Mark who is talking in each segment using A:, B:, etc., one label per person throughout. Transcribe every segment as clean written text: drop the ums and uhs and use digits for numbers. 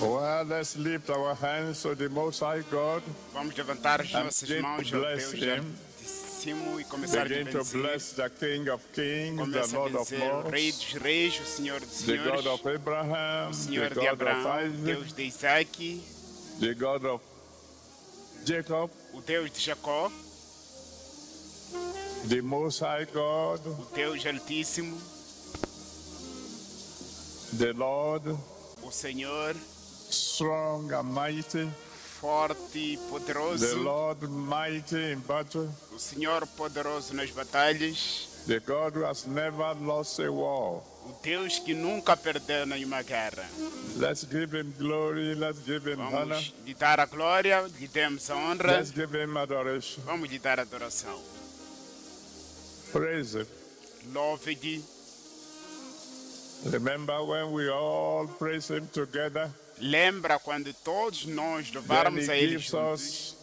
A: Well, let's lift our hands to the Most High God.
B: Vamos levantar as nossas
A: begin to
B: mãos ao
A: bless
B: Deus
A: him.
B: Altíssimo e começar a
A: Begin to
B: benzer.
A: bless the King of Kings, the
B: Começa a
A: Lord of
B: benzer o Rei
A: Lords,
B: dos Reis, o Senhor dos
A: the God
B: Senhores,
A: of Abraham,
B: o
A: the
B: Senhor de
A: God of
B: Abraão,
A: Isaac,
B: Deus de Isaac,
A: the God of Jacob,
B: o Deus de Jacó,
A: the Most High God,
B: o Deus Altíssimo,
A: the Lord,
B: o Senhor
A: strong and mighty,
B: forte e
A: the
B: poderoso,
A: Lord mighty in battle,
B: o Senhor poderoso nas batalhas,
A: the God who has never lost a war.
B: o Deus que nunca perdeu nenhuma guerra.
A: Let's give him glory, let's give him honor,
B: Vamos lhe dar a glória, lhe demos a honra,
A: let's give him adoration.
B: vamos lhe dar adoração.
A: Praise him.
B: Louve-lhe.
A: Remember when we all praise him together?
B: Lembra quando todos nós
A: Then
B: louvarmos
A: he
B: a Ele
A: gives
B: juntos?
A: us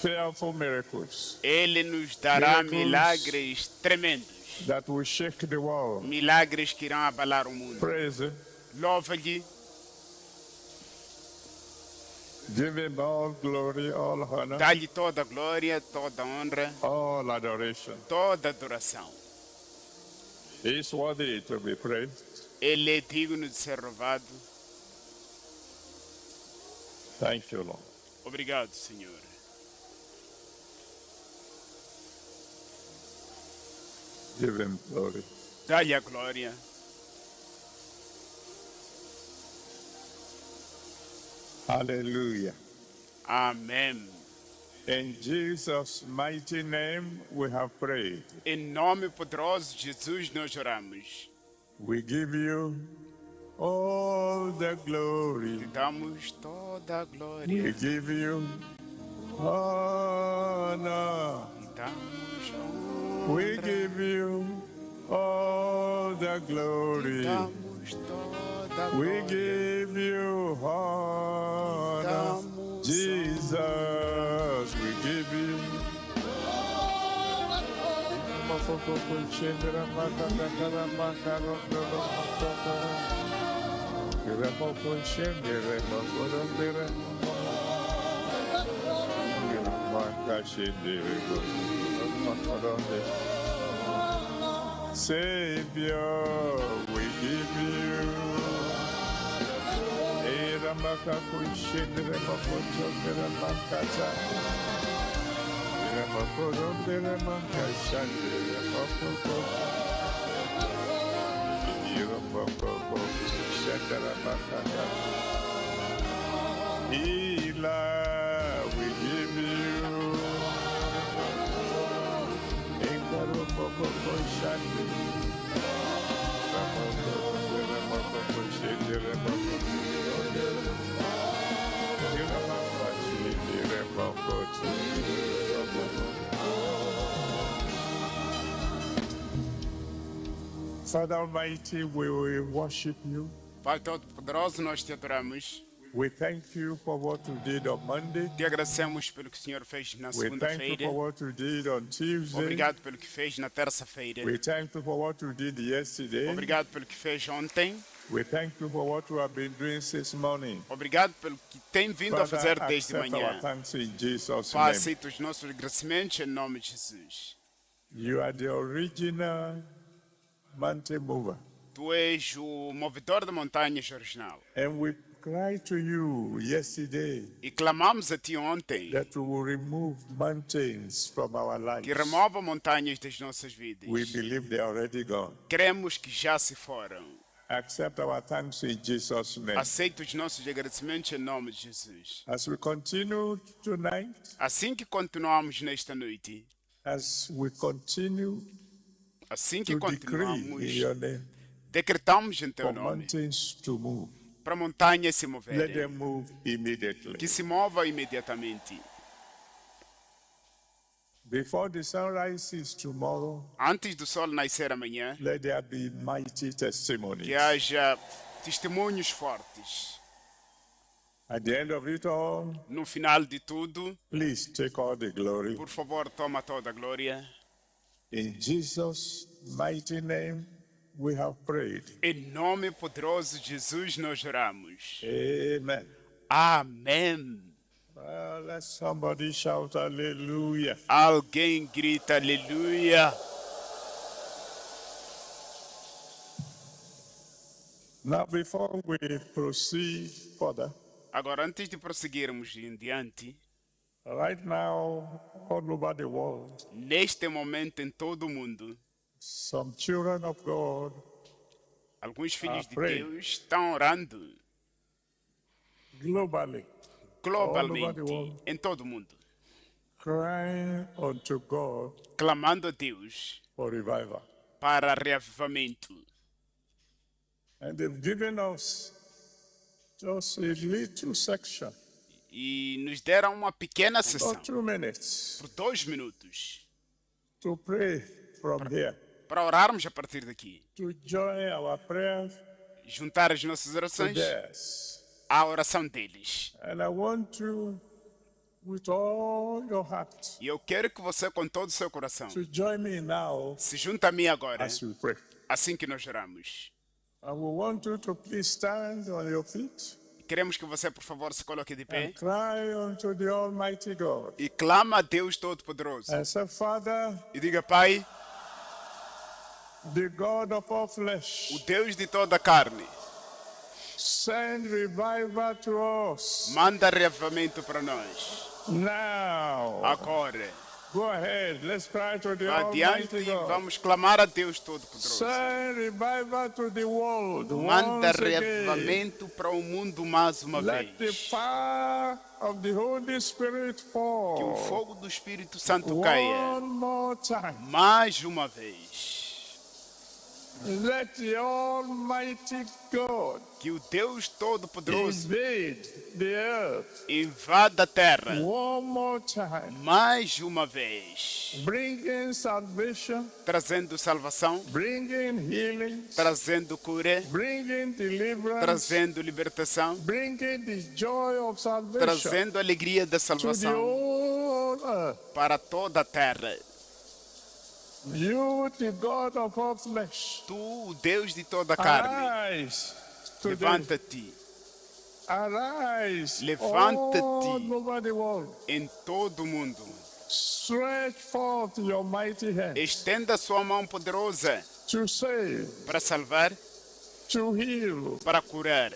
A: fearful miracles
B: Ele nos dará
A: Miracles.
B: milagres tremendos.
A: that will shake the world.
B: Milagres que irão abalar o mundo.
A: Praise him.
B: Louva-lhe,
A: Give him all glory, all honor,
B: dá-lhe toda a glória, toda a honra,
A: all adoration.
B: toda a adoração.
A: He is worthy to be praised.
B: Ele é digno de ser louvado.
A: Thank you, Lord.
B: Obrigado, Senhor.
A: Give him glory.
B: Dá-lhe a glória.
A: Hallelujah.
B: Amém.
A: In Jesus' mighty name we have prayed.
B: Em nome poderoso de Jesus nós oramos.
A: We give you all the
B: Te
A: glory.
B: damos toda a
A: We
B: glória.
A: give you honor.
B: Te damos
A: We
B: honra.
A: give you all the
B: Te
A: glory.
B: damos toda a
A: We
B: glória.
A: give you honor.
B: Damos
A: Jesus, we give you. Savior, we give you. Ramaka Kushindra Makotra Makata Ramakodra Makashandra Makoko Yiramako Shandra Makata Ila, we give you Ingaro Moko Shandra Ramako Shandra Makoko Father Almighty, we will worship you.
B: Pai Todo-Poderoso, nós te adoramos.
A: We thank you for what you did on Monday.
B: Te agradecemos pelo que o Senhor fez na
A: We thank you
B: segunda-feira.
A: for what you did on Tuesday.
B: Obrigado pelo que fez na terça-feira.
A: We thank you for what you did yesterday.
B: Obrigado pelo que fez ontem.
A: We thank you for what you have been doing since morning.
B: Obrigado pelo que tem vindo a fazer
A: Father,
B: desde
A: accept our
B: manhã.
A: thanks in Jesus'
B: Pai,
A: name.
B: aceita os nossos agradecimentos em nome de Jesus.
A: You are the original mountain mover.
B: Tu és o movedor de montanhas original.
A: And we cried to you yesterday
B: E clamamos a ti ontem
A: that you will remove mountains from our lives.
B: que remova montanhas das nossas vidas.
A: We believe they are already gone.
B: Cremos que já se foram.
A: Accept our thanks in Jesus' name.
B: Aceita os nossos agradecimentos em nome de Jesus.
A: As we continue tonight,
B: Assim que continuamos nesta noite,
A: as we continue
B: assim que
A: to decree
B: continuamos,
A: in your name
B: decretamos em teu
A: for
B: nome
A: mountains to move,
B: para montanhas se
A: let them
B: moverem,
A: move immediately.
B: que se movam imediatamente.
A: Before the sun rises tomorrow,
B: Antes do sol nascer amanhã,
A: let there be mighty testimonies.
B: que haja testemunhos fortes.
A: At the end of it all,
B: No final de tudo,
A: please take all the glory.
B: por favor, toma toda a glória.
A: In Jesus' mighty name, we have prayed.
B: Em nome poderoso de Jesus nós oramos.
A: Amen.
B: Amém.
A: Well, let somebody shout hallelujah.
B: Alguém grita aleluia.
A: Now, before we proceed further,
B: Agora, antes de prosseguirmos em diante,
A: right now, all over the world,
B: neste momento em todo o mundo,
A: some children of God
B: alguns filhos de
A: pray.
B: Deus estão orando
A: globally,
B: globalmente,
A: world.
B: em todo o mundo,
A: crying unto God
B: clamando a Deus
A: for revival.
B: para reavivamento.
A: And they've given us just a little section,
B: E nos deram uma pequena sessão,
A: about 2 minutes,
B: por 2 minutos,
A: to pray from here,
B: para orarmos a partir daqui.
A: to join our prayers
B: Juntar as nossas
A: to
B: orações
A: theirs.
B: à oração deles.
A: And I want to, with all your heart,
B: E eu quero que você, com todo o seu coração,
A: to join me now
B: se junte a mim agora,
A: as we pray.
B: assim que nós oramos.
A: I will want you to please stand on your feet
B: Queremos que você, por favor, se coloque de pé
A: and cry unto the Almighty God.
B: e clama a Deus Todo-Poderoso.
A: And say, Father,
B: E diga, Pai,
A: the God of all
B: o
A: flesh,
B: Deus de toda a carne,
A: send revival to us
B: manda reavivamento para nós.
A: now.
B: Agora,
A: Go ahead, let's cry to the
B: adiante
A: Almighty
B: e
A: God.
B: vamos clamar a Deus Todo-Poderoso.
A: Send revival to the world
B: Manda
A: once again.
B: reavivamento para o mundo mais uma
A: Let the
B: vez.
A: fire of the Holy Spirit
B: Que o
A: fall
B: fogo do Espírito Santo caia
A: one more time.
B: mais uma vez.
A: Let the Almighty God
B: Que o Deus Todo-Poderoso
A: invade the earth
B: invada a terra
A: one more time,
B: mais uma vez,
A: bringing salvation,
B: trazendo salvação,
A: bringing healing,
B: trazendo cura,
A: bringing deliverance,
B: trazendo libertação,
A: bringing the joy of salvation
B: trazendo a alegria da
A: to the
B: salvação
A: whole earth.
B: para toda a terra.
A: You, the God of all flesh,
B: Tu, o Deus de toda a carne,
A: arise today.
B: levanta-te
A: Arise
B: Levanta-te.
A: all over the world.
B: em todo o mundo.
A: Stretch forth your mighty hand
B: Estenda a sua mão poderosa
A: to save,
B: para salvar,
A: to heal,
B: para curar,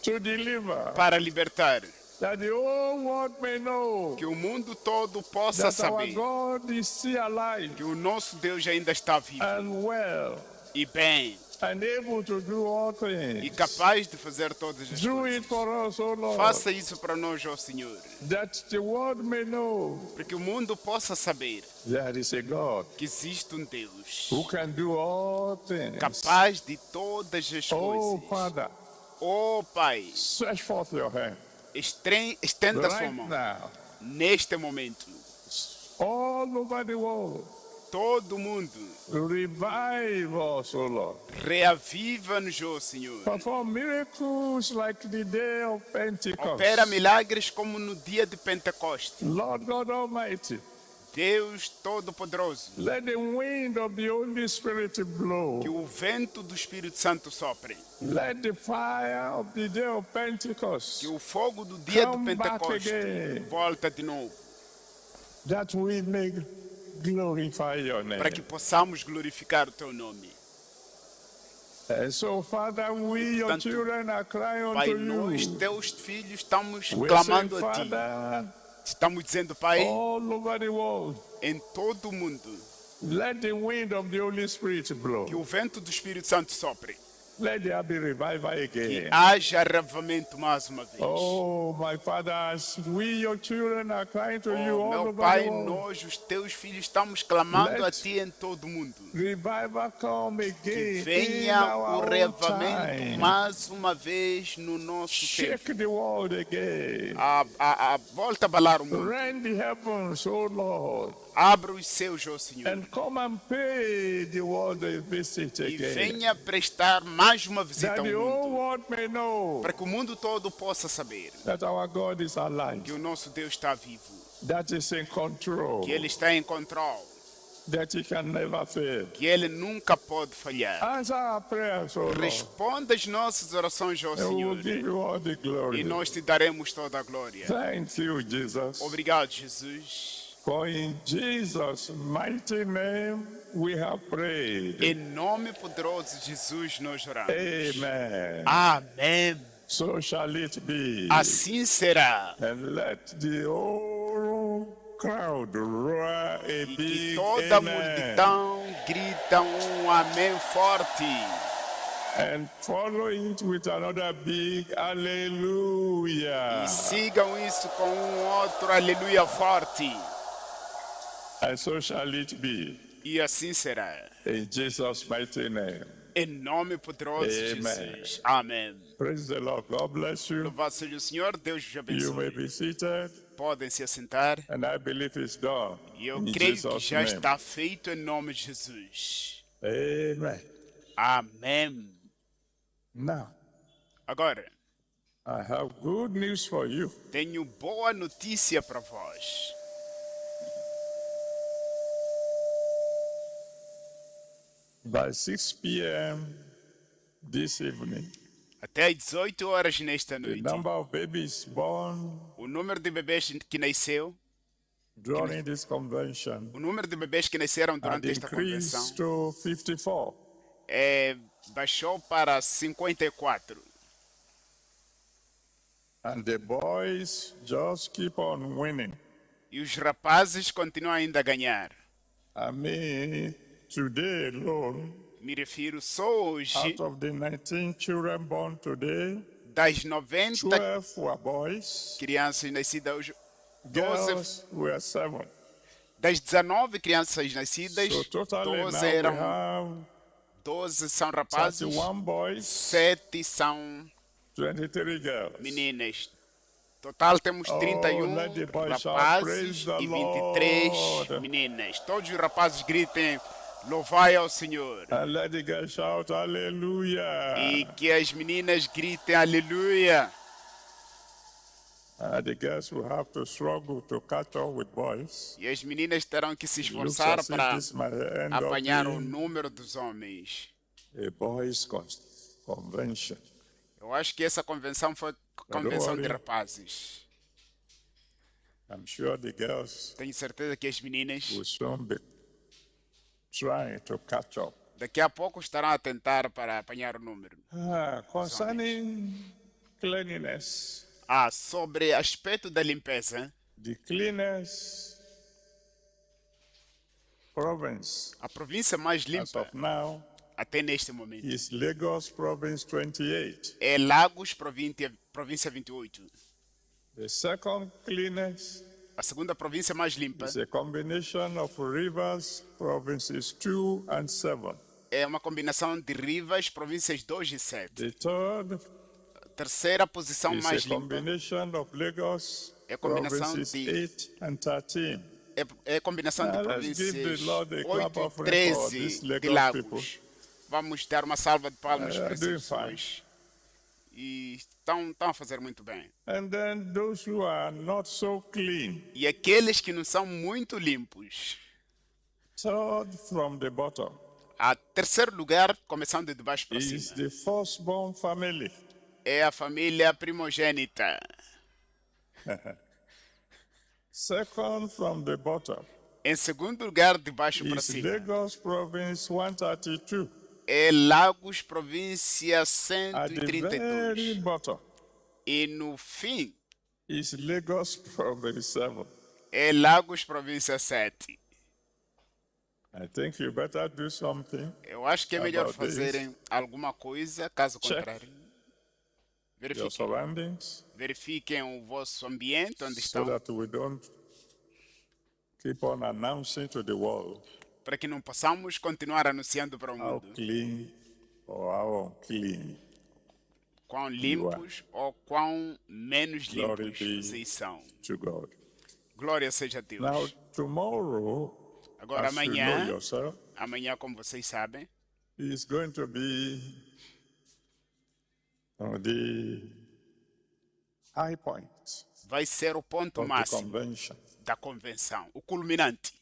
A: to deliver,
B: para libertar.
A: that the whole world may know
B: Que o mundo todo possa
A: that our
B: saber
A: God is still alive
B: que o nosso Deus ainda está vivo
A: and well
B: e bem
A: and able to do all
B: e
A: things.
B: capaz de fazer todas as
A: Do
B: coisas.
A: it for us, O Lord,
B: Faça isso para nós, ó Senhor,
A: that the world may know
B: para que o mundo possa saber
A: there is a God
B: que existe um Deus
A: who can do all things.
B: capaz de todas as
A: Oh,
B: coisas.
A: Father,
B: Ó Pai,
A: stretch forth your hand
B: estenda a sua
A: right
B: mão
A: now,
B: neste momento.
A: all over the world.
B: Todo mundo,
A: Revive us, O Lord.
B: reaviva-nos, ó Senhor.
A: Perform miracles like the day of Pentecost.
B: Opera milagres como no dia de Pentecostes.
A: Lord God Almighty,
B: Deus Todo-Poderoso,
A: let the wind of the Holy Spirit blow.
B: que o vento do Espírito Santo sopre.
A: Let the fire of the day of Pentecost,
B: Que o fogo do dia do
A: Come back
B: Pentecostes
A: again.
B: volta de novo.
A: that we may glorify your name.
B: Para que possamos glorificar o teu nome.
A: And so, Father, we, your
B: Portanto,
A: children, are crying
B: Pai,
A: unto
B: nós,
A: you.
B: teus filhos, estamos
A: We say,
B: clamando a ti.
A: Father,
B: Estamos dizendo, Pai,
A: all over the world,
B: em todo o mundo,
A: let the wind of the Holy Spirit blow.
B: que o vento do Espírito Santo sopre.
A: Let there be revival
B: Que
A: again.
B: haja reavivamento mais uma vez.
A: Oh, my Father, as we, your children, are crying to you
B: Oh,
A: all
B: meu
A: over
B: Pai,
A: the world.
B: nós, os teus filhos, estamos clamando a
A: Let-
B: ti em todo o mundo.
A: Revival come
B: Que
A: again in
B: venha
A: our
B: o
A: own
B: reavivamento
A: time.
B: mais uma vez no nosso tempo.
A: Shake the world again.
B: Volta a balar o mundo.
A: Rend the heavens, oh Lord,
B: Abra os seus, ó Senhor.
A: and come and pay the world a visit
B: E
A: again.
B: venha prestar mais uma visita
A: That
B: ao
A: the whole
B: mundo.
A: world may know
B: Para que o mundo todo possa saber
A: that our God is alive,
B: que o nosso Deus está vivo.
A: that is in control.
B: Que Ele está em controle.
A: that He can never fail.
B: que Ele nunca pode falhar.
A: Answer our prayers, O Lord,
B: Responda as nossas orações ao
A: and we will
B: Senhor
A: give you all the
B: e
A: glory.
B: nós te daremos toda a glória.
A: Thank you, Jesus.
B: Obrigado, Jesus.
A: For in Jesus' mighty name we have prayed.
B: Em nome poderoso de Jesus nós oramos.
A: Amen.
B: Amém.
A: So shall it be.
B: Assim será.
A: And let the whole crowd roar a
B: E que
A: big
B: toda a
A: amen.
B: multidão grita amém forte.
A: And follow it with another big hallelujah.
B: E sigam isso com outro aleluia forte.
A: And so shall it be.
B: E assim será.
A: In Jesus' mighty name.
B: Em nome poderoso de
A: Amen.
B: Jesus. Amém.
A: Praise the Lord. God bless you.
B: Louvado seja o Senhor. Deus vos
A: You may
B: abençoe.
A: be seated.
B: Podem se assentar.
A: And I believe it's done.
B: E eu
A: In
B: creio que
A: Jesus'
B: já
A: name.
B: está feito em nome de Jesus.
A: Amen.
B: Amém.
A: Now,
B: Agora,
A: I have good news for you.
B: tenho boa notícia para vós.
A: By 6 p.m. this evening,
B: Até às 18 horas nesta
A: the
B: noite,
A: number of babies born
B: o número de bebês que nasceu,
A: during this convention
B: o número de bebês que nasceram
A: had
B: durante esta convenção
A: increased to 54.
B: baixou para 54.
A: And the boys just keep on winning.
B: E os rapazes continuam ainda a ganhar.
A: I mean, today alone,
B: Me refiro só hoje,
A: out of the 19 children born today,
B: das 90
A: 12 were boys,
B: crianças nascidas hoje, 12,
A: girls were 7.
B: das 19 crianças nascidas,
A: So totally
B: 12
A: now we
B: eram
A: have
B: 12 são rapazes,
A: 31 boys,
B: 7 são
A: 23 girls.
B: meninas. Total temos 31
A: let the boys shout,
B: rapazes
A: "Praise the
B: e 23
A: Lord."
B: meninas. Todos os rapazes gritem, louvai ao Senhor.
A: And let the girls shout, hallelujah.
B: E que as meninas gritem aleluia.
A: The girls will have to struggle to catch up with boys.
B: E as meninas terão que se
A: It looks
B: esforçar
A: as if
B: para
A: this might end up
B: apanhar o
A: being
B: número dos homens.
A: a boys' convention.
B: Eu acho que essa convenção foi convenção de
A: worry.
B: rapazes.
A: I'm sure the girls
B: Tenho certeza que as meninas
A: will soon be trying to catch up.
B: daqui a pouco estarão a tentar para apanhar o número.
A: Concerning cleanliness,
B: Sobre aspecto da limpeza,
A: the cleanest province
B: a província mais
A: as
B: limpa
A: of now
B: até neste momento
A: is Lagos Province 28.
B: é Lagos, província 28.
A: The second cleanest
B: A segunda província mais limpa
A: is a combination of Rivers Provinces 2 and 7.
B: é uma combinação de Rivas, províncias 2 e 7.
A: The third
B: A terceira posição
A: is
B: mais
A: a
B: limpa
A: combination of Lagos
B: É a combinação
A: Provinces
B: de-
A: 8 and 13.
B: é a combinação de
A: Let's give
B: províncias
A: the Lord a
B: 8
A: clap
B: e
A: offering for
B: 13
A: these
B: de
A: Lagos
B: Lagos.
A: people.
B: Vamos dar uma salva de palmas para
A: doing
B: essas pessoas. E estão a fazer muito bem.
A: And then those who are not so clean,
B: E aqueles que não são muito limpos.
A: third from the bottom,
B: A terceiro lugar, começando de baixo para
A: is
B: cima,
A: the firstborn family.
B: é a família primogênita.
A: Second from the bottom
B: Em segundo lugar, de baixo para
A: is
B: cima,
A: Lagos Province 132.
B: é Lagos, província
A: At the very
B: 132.
A: bottom
B: E no fim,
A: is Lagos Province 7.
B: é Lagos, província 7.
A: I think you better do something.
B: Eu acho que é melhor
A: About this.
B: fazerem alguma coisa, caso
A: Check.
B: contrário.
A: Your
B: Verifiquem,
A: surroundings
B: verifiquem o vosso ambiente, onde
A: so
B: estão,
A: that we don't keep on announcing to the world
B: para que não possamos continuar anunciando para o
A: how
B: mundo
A: clean or how unclean.
B: quão limpos ou quão menos
A: Glory
B: limpos
A: be
B: vocês são.
A: to God.
B: Glória seja a Deus.
A: Now, tomorrow,
B: Agora
A: as you know
B: amanhã,
A: yourself,
B: como vocês sabem,
A: is going to be the high point
B: vai ser o ponto
A: of the
B: máximo
A: convention.
B: da convenção, o culminante.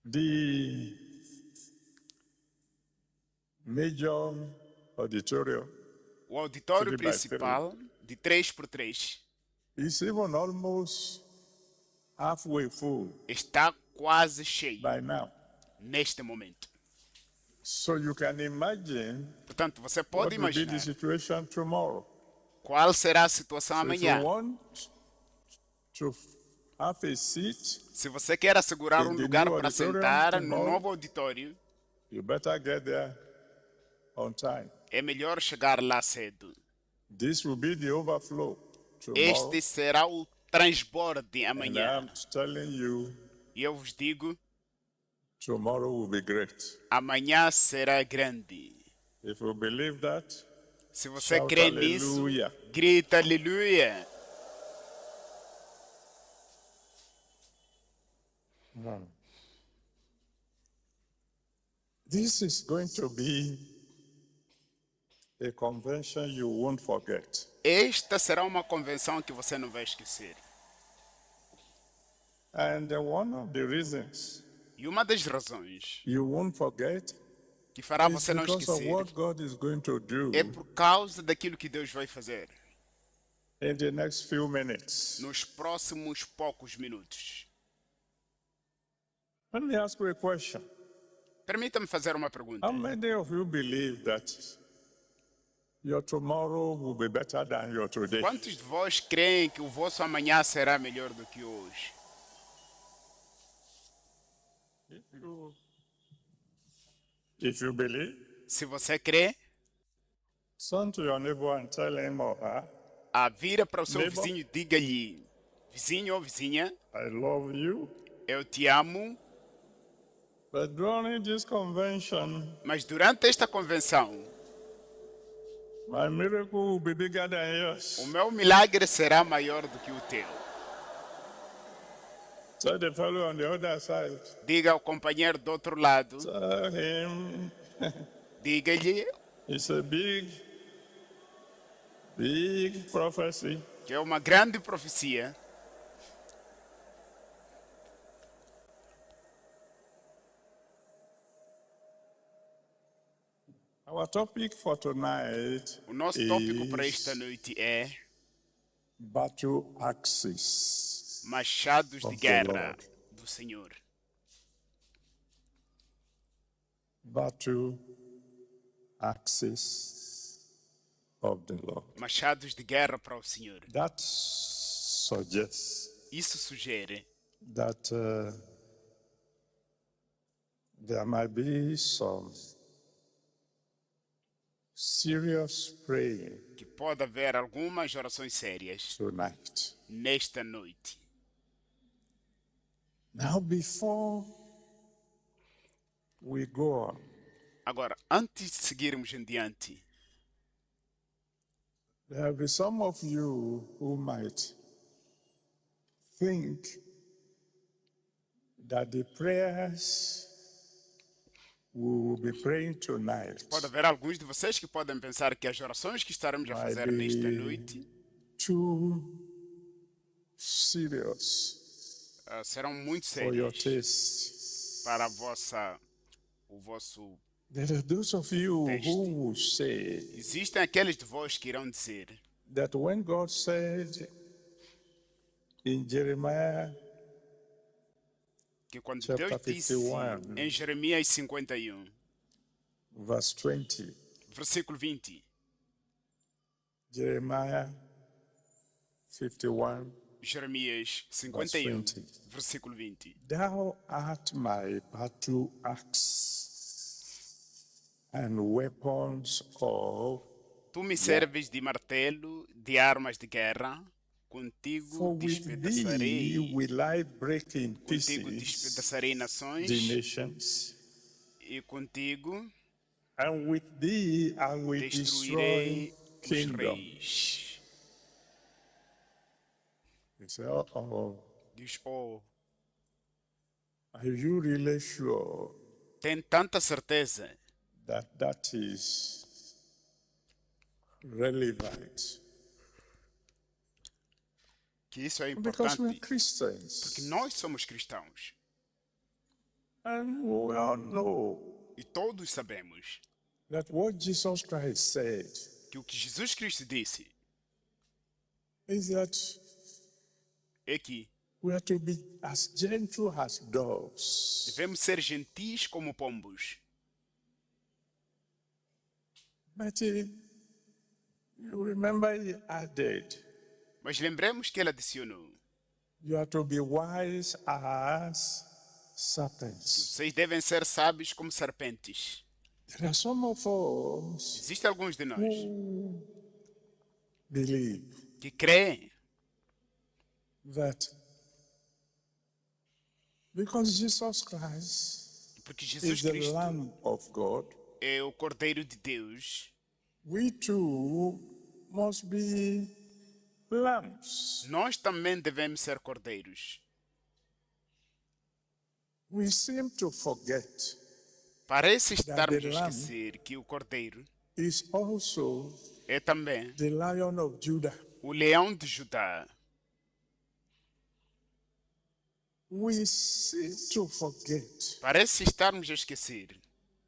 A: The major auditorium
B: O auditório
A: 3 by 3
B: principal, de 3x3,
A: is even almost halfway full
B: está quase cheio
A: by now.
B: neste momento.
A: So you can imagine
B: Portanto, você
A: what
B: pode
A: will be the
B: imaginar
A: situation tomorrow.
B: qual será a situação
A: So if you
B: amanhã.
A: want to have a seat,
B: Se você quer assegurar
A: in
B: um
A: the
B: lugar
A: new
B: para
A: auditorium
B: sentar no
A: tomorrow,
B: novo auditório,
A: you better get there on time.
B: é melhor chegar lá cedo.
A: This will be the overflow tomorrow.
B: Este será o transborde
A: And
B: amanhã.
A: I'm telling you,
B: E eu vos digo,
A: tomorrow will be great.
B: amanhã será grande.
A: If you believe that,
B: Se você
A: shout
B: crê nisso,
A: hallelujah.
B: grita aleluia.
A: This is going to be a convention you won't forget.
B: Esta será uma convenção que você não vai esquecer.
A: And one of the reasons
B: E uma das razões
A: you won't forget
B: que fará
A: is
B: você não
A: because of
B: esquecer
A: what God is going to do
B: é por causa daquilo que Deus vai fazer
A: in the next few minutes.
B: nos próximos poucos minutos.
A: Let me ask you a question.
B: Permita-me fazer uma pergunta.
A: How many of you believe that your tomorrow will be better than your today?
B: Quantos de vós creem que o vosso amanhã será melhor do que hoje?
A: If you believe,
B: Se você crê,
A: turn to your neighbor and tell him or her,
B: vira para o seu
A: Neighbor.
B: vizinho e diga-lhe: vizinho ou vizinha,
A: I love you.
B: eu te amo,
A: But during this convention,
B: mas durante esta convenção,
A: my miracle will be bigger than yours.
B: o meu milagre será maior do que o teu.
A: Tell the fellow on the other side.
B: Diga ao companheiro do outro lado,
A: Tell him
B: diga-lhe
A: it's a big prophecy.
B: que é uma grande profecia.
A: Our topic for tonight
B: O nosso tópico para esta
A: is
B: noite é
A: battle axes
B: machados de
A: of the
B: guerra
A: Lord.
B: do Senhor.
A: Battle axes of the Lord.
B: Machados de guerra para o Senhor.
A: That suggests
B: Isso sugere
A: that there might be some serious praying
B: que pode haver algumas orações sérias
A: tonight.
B: nesta noite.
A: Now, before we go on,
B: Agora, antes de seguirmos em diante,
A: there will be some of you who might think that the prayers we will be praying tonight
B: pode haver alguns de vocês que podem pensar que as orações que estaremos a
A: might
B: fazer nesta
A: be
B: noite
A: too serious
B: serão muito
A: for your
B: sérias
A: taste.
B: para o vosso.
A: There are those of you
B: Taste.
A: who will say
B: Existem aqueles de vós que irão dizer
A: that when God said in Jeremiah
B: que quando
A: Chapter
B: Deus disse
A: 51.
B: em Jeremias 51,
A: verse 20,
B: versículo 20,
A: Jeremiah 51,
B: Jeremias 51,
A: 20.
B: versículo 20.
A: Thou art my battle axe and weapons of
B: Tu me serves de martelo, de armas de guerra,
A: for
B: contigo
A: with thee
B: despedaçarei,
A: will I break in
B: contigo
A: pieces
B: despedaçarei nações,
A: the nations,
B: e contigo
A: and with thee I will destroy
B: destruirei os
A: kingdoms.
B: reis.
A: You say, oh,
B: Diz, oh,
A: are you really sure
B: tem tanta certeza
A: that is relevant?
B: que isso é
A: Because we're
B: importante, porque
A: Christians.
B: nós somos cristãos.
A: And we all know
B: E todos sabemos
A: that what Jesus Christ said
B: que o que Jesus Cristo disse
A: is that
B: é que
A: we are to be as gentle as doves.
B: devemos ser gentis como pombos.
A: But you remember he added,
B: Mas lembremos que ele adicionou:
A: you are to be wise as serpents.
B: vocês devem ser sábios como serpentes.
A: There are some of us
B: Existem alguns de nós
A: who believe
B: que creem
A: that because Jesus Christ
B: porque Jesus
A: is the
B: Cristo
A: Lamb of God,
B: é o Cordeiro de Deus,
A: we too must be lambs.
B: nós também devemos ser cordeiros.
A: We seem to forget
B: Parece estarmos
A: the
B: a
A: lamb
B: esquecer que o Cordeiro
A: is also
B: é também
A: the Lion of Judah.
B: o leão de Judá.
A: We seem to forget
B: Parece estarmos a esquecer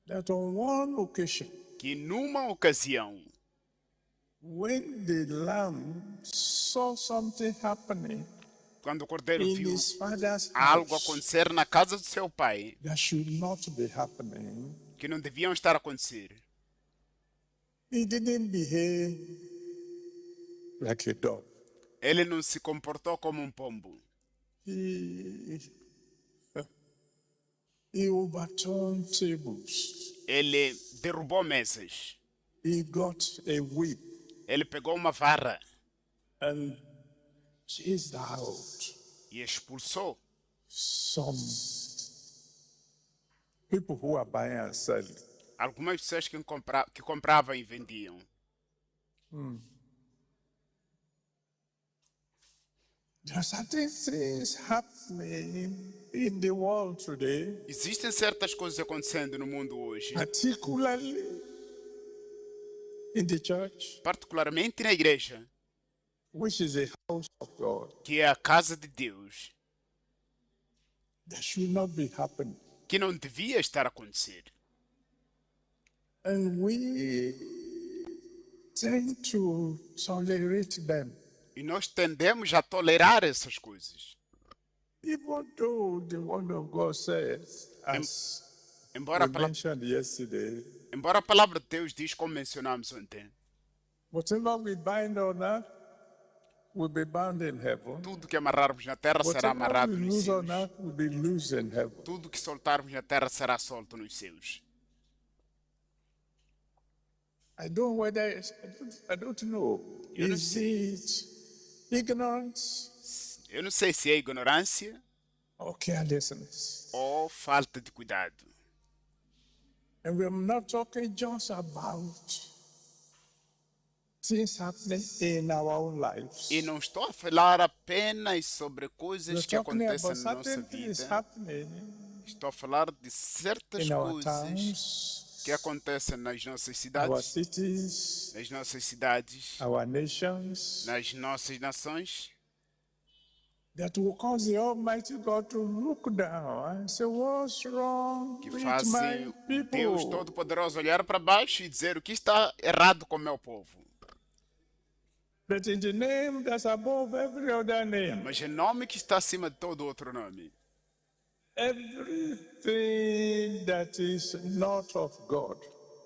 A: that on one occasion,
B: que numa ocasião,
A: when the lamb saw something happening
B: quando o Cordeiro
A: in
B: viu
A: his father's
B: algo
A: house
B: acontecer na casa do seu pai,
A: that should not be happening,
B: que não deviam estar a acontecer,
A: he didn't behave like a dog.
B: ele não se comportou como um pombo.
A: He overturned tables.
B: Ele derrubou mesas.
A: He got a whip
B: Ele pegou uma vara
A: and chased out
B: e expulsou
A: some people who are buying and selling.
B: algumas pessoas que compravam e vendiam.
A: There are certain things happening in the world today,
B: Existem certas coisas acontecendo no mundo hoje,
A: particularly in the church,
B: particularmente na igreja,
A: which is a house of God,
B: que é a casa de Deus,
A: that should not be happening.
B: que não devia estar a acontecer.
A: And we tend to tolerate them,
B: E nós tendemos a tolerar essas coisas.
A: even though the Word of God says, as
B: Embora
A: we mentioned yesterday,
B: a palavra de Deus diz, como mencionamos ontem,
A: whatever we bind on earth will be bound in heaven.
B: tudo que amarrarmos na terra será
A: Whatever
B: amarrado
A: we
B: nos
A: lose
B: céus.
A: on earth will be loose in heaven.
B: Tudo que soltarmos na terra será solto nos céus.
A: I don't know whether I don't know.
B: You don't
A: Is it ignorance
B: Eu não sei se é ignorância
A: or carelessness?
B: ou falta de cuidado.
A: And we're not talking just about things happening in our own lives.
B: E não estou a falar apenas sobre coisas
A: We're
B: que
A: talking
B: acontecem
A: about
B: na nossa
A: certain things
B: vida.
A: happening
B: Estou a falar de certas
A: in our
B: coisas
A: towns,
B: que acontecem nas nossas
A: our
B: cidades,
A: cities, our nations,
B: nas nossas nações,
A: that will cause the Almighty God to look down and say, what's wrong
B: que
A: with
B: fazem
A: my
B: o Deus
A: people?
B: Todo-Poderoso olhar para baixo e dizer o que está errado com o meu povo.
A: But in the name that's above every other name,
B: Mas em nome que está acima de todo outro nome,
A: everything that is not of God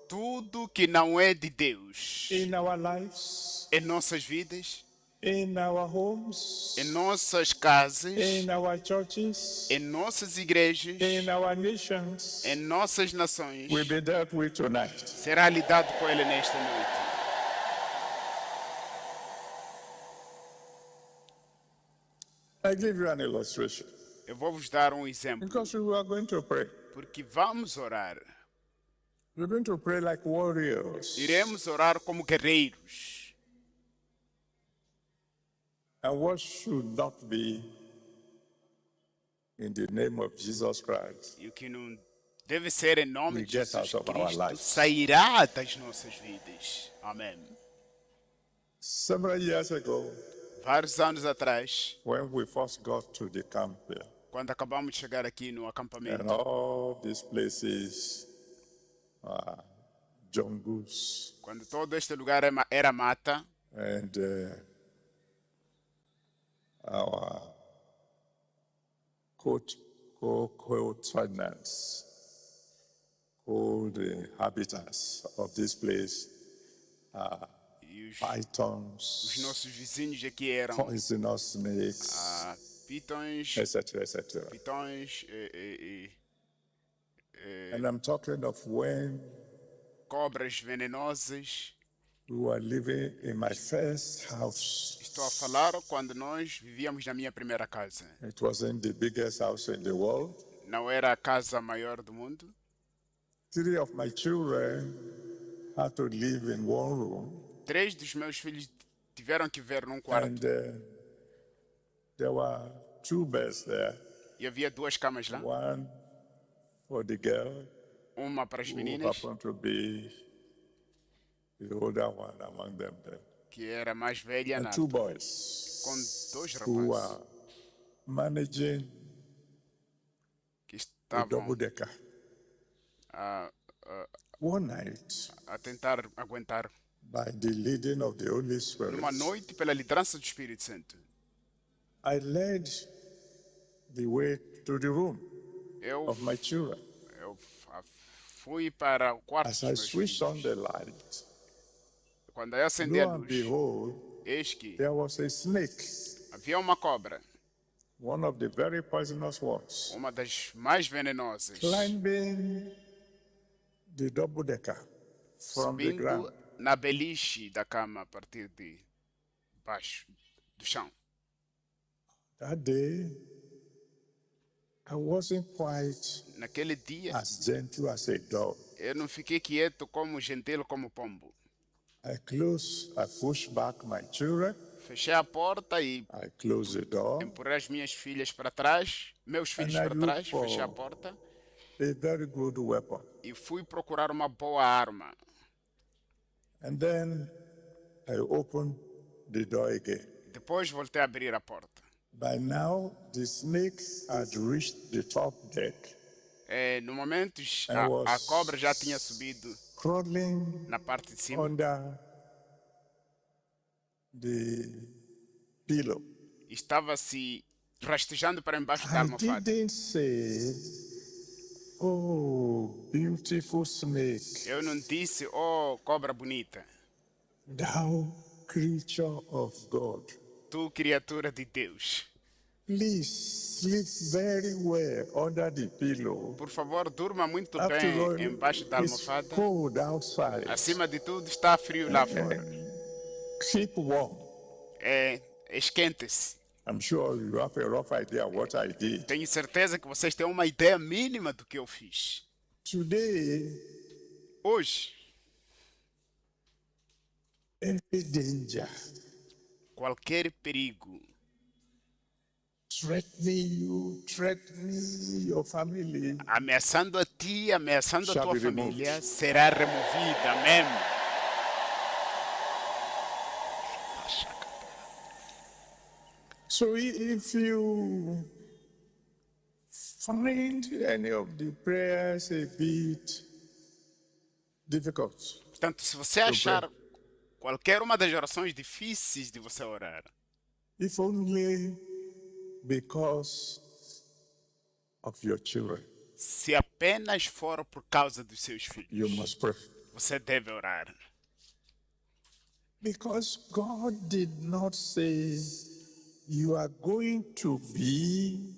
B: tudo que não é de Deus
A: in our lives,
B: em nossas vidas,
A: in our homes,
B: em nossas casas,
A: in our churches,
B: em nossas igrejas,
A: in our nations,
B: em nossas nações,
A: will be dealt with tonight.
B: será lidado com ele nesta noite.
A: I give you an illustration
B: Eu vou vos dar um exemplo,
A: because we are going to pray.
B: porque vamos orar.
A: We're going to pray like warriors.
B: Iremos orar como guerreiros.
A: And what should not be in the name of Jesus Christ
B: E o que não deve ser em nome
A: We
B: de
A: get
B: Jesus
A: out of our
B: Cristo
A: lives.
B: sairá das nossas vidas. Amém.
A: Several years ago,
B: Vários anos atrás,
A: when we first got to the camp here,
B: Quando acabamos de chegar aqui no
A: and
B: acampamento,
A: all these places are jungles,
B: quando todo este lugar era mata,
A: and our co-tenants, the inhabitants of this place,
B: e os
A: pythons,
B: nossos vizinhos aqui eram
A: poisonous snakes,
B: pitões,
A: etc., etc.
B: pitões,
A: And I'm talking of when
B: cobras venenosas.
A: we were living in my first house.
B: Estou a falar quando nós vivíamos na minha primeira casa.
A: It wasn't the biggest house in the world.
B: Não era a casa maior do mundo.
A: 3 of my children had to live in one room,
B: 3 dos meus filhos tiveram que viver num quarto.
A: and there were 2 beds there,
B: E havia 2 camas lá.
A: one for the girl
B: Uma para as
A: who
B: meninas,
A: happened to be the older one among them then,
B: que era mais velha,
A: and 2 boys
B: com 2
A: who
B: rapazes
A: were managing
B: que
A: a double
B: estavam
A: decker.
B: a
A: One night,
B: tentar aguentar.
A: by the leading of the Holy Spirit,
B: Numa noite, pela liderança do Espírito Santo,
A: I led the way to the room
B: eu,
A: of my children.
B: eu fui para o quarto
A: As
B: dos
A: I
B: meus
A: switched
B: filhos.
A: on the light,
B: Quando eu acendi a
A: lo and
B: luz,
A: behold,
B: eis que
A: there was a snake,
B: havia uma cobra,
A: one of the very poisonous ones,
B: uma das mais venenosas,
A: climbing the double decker from the ground.
B: subindo na beliche da cama a partir de baixo do chão.
A: That day, I wasn't quite
B: Naquele dia,
A: as gentle as a dog.
B: eu não fiquei quieto como gentil como pombo.
A: I pushed back my children,
B: Fechei a porta e
A: I closed the door,
B: empurrei as minhas filhas para trás, meus filhos
A: And I
B: para
A: look
B: trás,
A: for-
B: fechei a porta
A: a very good weapon.
B: e fui procurar uma boa arma.
A: And then I opened the door again.
B: Depois voltei a abrir a porta.
A: By now, the snake had reached the top deck,
B: No momento,
A: I
B: a
A: was-
B: cobra já tinha subido
A: crawling
B: na parte de cima,
A: under the pillow.
B: estava se rastejando para embaixo da
A: I
B: almofada.
A: didn't say, "Oh, beautiful snake,
B: Eu não disse, oh, cobra bonita,
A: thou creature of God,
B: tu criatura de Deus.
A: please sleep very well under the pillow.
B: Por favor, durma muito
A: After all,
B: bem embaixo da
A: it's
B: almofada.
A: cold outside.
B: Acima de tudo, está frio lá fora.
A: Keep warm."
B: Esquente-se.
A: I'm sure you have a rough idea what I did.
B: Tenho certeza que vocês têm uma ideia mínima do que eu fiz.
A: Today,
B: Hoje,
A: every danger
B: qualquer perigo
A: threatening your family,
B: ameaçando a ti, ameaçando a
A: Shall
B: tua
A: be removed.
B: família, será removida. Amém.
A: so if you find any of the prayers a bit difficult,
B: Portanto, se você achar qualquer uma das orações difíceis de você orar,
A: if only because of your children,
B: se apenas for por causa dos seus
A: you
B: filhos,
A: must pray.
B: você deve orar.
A: Because God did not say, "You are going to be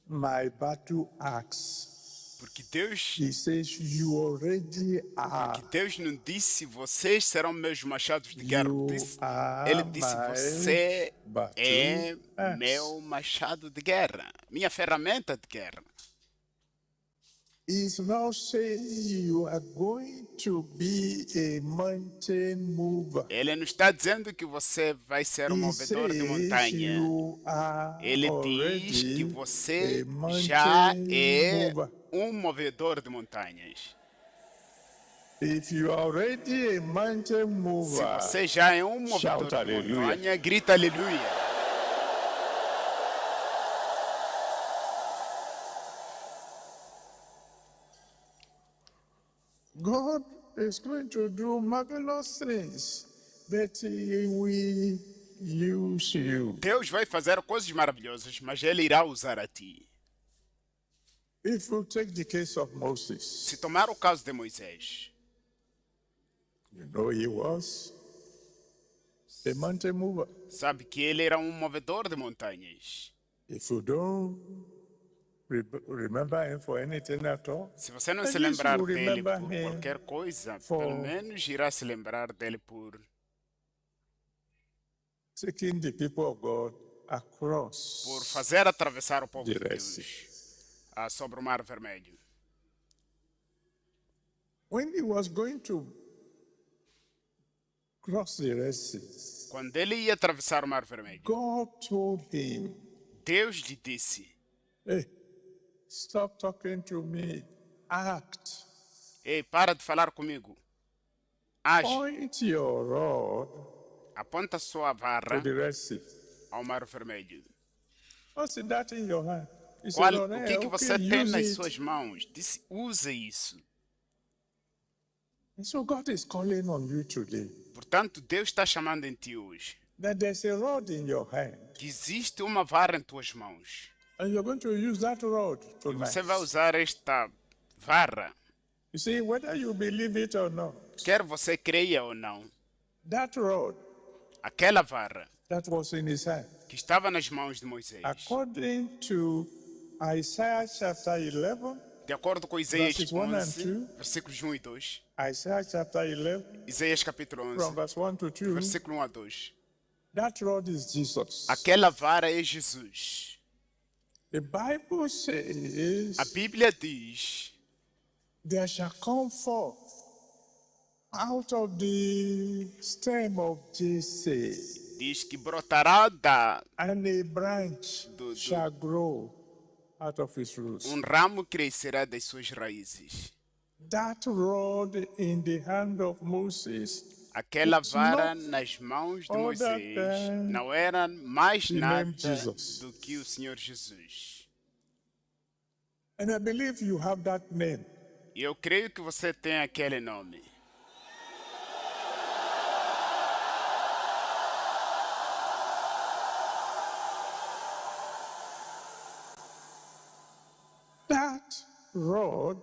A: my battle axe."
B: Porque Deus
A: He says, "You already are.
B: Deus não disse, vocês serão meus machados de guerra.
A: You
B: Ele
A: are
B: disse,
A: my
B: você
A: battle
B: é
A: axe."
B: meu machado de guerra, minha ferramenta de guerra.
A: He's not saying you are going to be a mountain mover.
B: Ele não está dizendo que você vai ser um
A: He
B: movedor de
A: says
B: montanha.
A: you are
B: Ele diz
A: already
B: que você
A: a
B: já
A: mountain
B: é
A: mover.
B: um movedor de montanhas.
A: If you are already a mountain
B: Se
A: mover,
B: você já é um movedor
A: Shout
B: de
A: aleluia.
B: montanha, grita aleluia.
A: God is going to do marvelous things, but He will use you.
B: Deus vai fazer coisas maravilhosas, mas Ele irá usar a ti.
A: If you take the case of
B: Se
A: Moses,
B: tomar o caso de Moisés,
A: you know he was a mountain mover.
B: sabe que ele era um movedor de montanhas.
A: If you don't remember him for anything at all,
B: Se você não
A: at
B: se
A: least
B: lembrar
A: you
B: dele
A: remember
B: por
A: him
B: qualquer coisa,
A: for-
B: pelo menos irá se lembrar dele por
A: taking the people of God across
B: fazer atravessar o povo
A: the
B: de
A: Red
B: Deus
A: Sea.
B: sobre o Mar Vermelho.
A: When he was going to cross the Red Sea,
B: Quando ele ia atravessar o Mar Vermelho,
A: God told him,
B: Deus lhe disse:
A: hey, stop talking to me, act.
B: Ei, para de falar comigo. Age,
A: Point your rod
B: aponta sua
A: to
B: vara
A: the Red Sea.
B: ao Mar Vermelho.
A: What's that in your hand? He
B: Qual,
A: said,
B: o que
A: okay,
B: você tem
A: use
B: nas
A: it.
B: suas mãos? Disse: use isso.
A: And so God is calling on you today
B: Portanto, Deus está chamando em ti hoje
A: that there's a rod in your hand,
B: que existe uma vara em tuas mãos.
A: and you're going to use that rod
B: E
A: tonight.
B: você vai usar esta vara,
A: You see, whether you believe it or not,
B: quer você creia ou não.
A: that rod
B: Aquela vara
A: that was in his hand,
B: que estava nas mãos de Moisés,
A: according to Isaiah chapter 11,
B: de acordo com Isaías
A: Verses 1 and
B: 11,
A: 2.
B: versículos 1 e 2,
A: Isaiah chapter 11,
B: Isaías capítulo
A: from
B: 11,
A: verse 1 to 2,
B: versículo 1 a 2.
A: that rod is Jesus.
B: Aquela vara é Jesus.
A: The Bible says,
B: A Bíblia diz:
A: there shall come forth out of the stem of Jesse,
B: diz que brotará
A: and a branch
B: Do-
A: shall grow out of his roots.
B: ramo crescerá das suas raízes.
A: That rod in the hand of Moses,
B: Aquela
A: It's
B: vara
A: not
B: nas mãos de
A: other
B: Moisés
A: than
B: não era mais
A: the
B: nada
A: name Jesus.
B: do que o Senhor Jesus.
A: and I believe you have that name.
B: E eu creio que você tem aquele nome.
A: That rod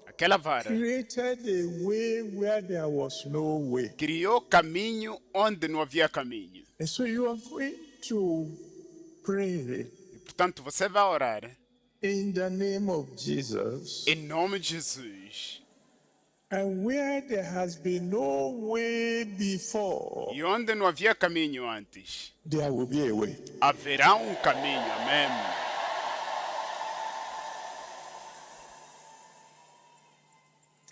B: Aquela vara
A: created a way where there was no way.
B: criou caminho onde não havia caminho.
A: And so you are going to pray
B: E, portanto, você vai orar
A: in the name of Jesus.
B: em nome de Jesus.
A: And where there has been no way before,
B: E onde não havia caminho antes,
A: there will be a way.
B: haverá um caminho. Amém.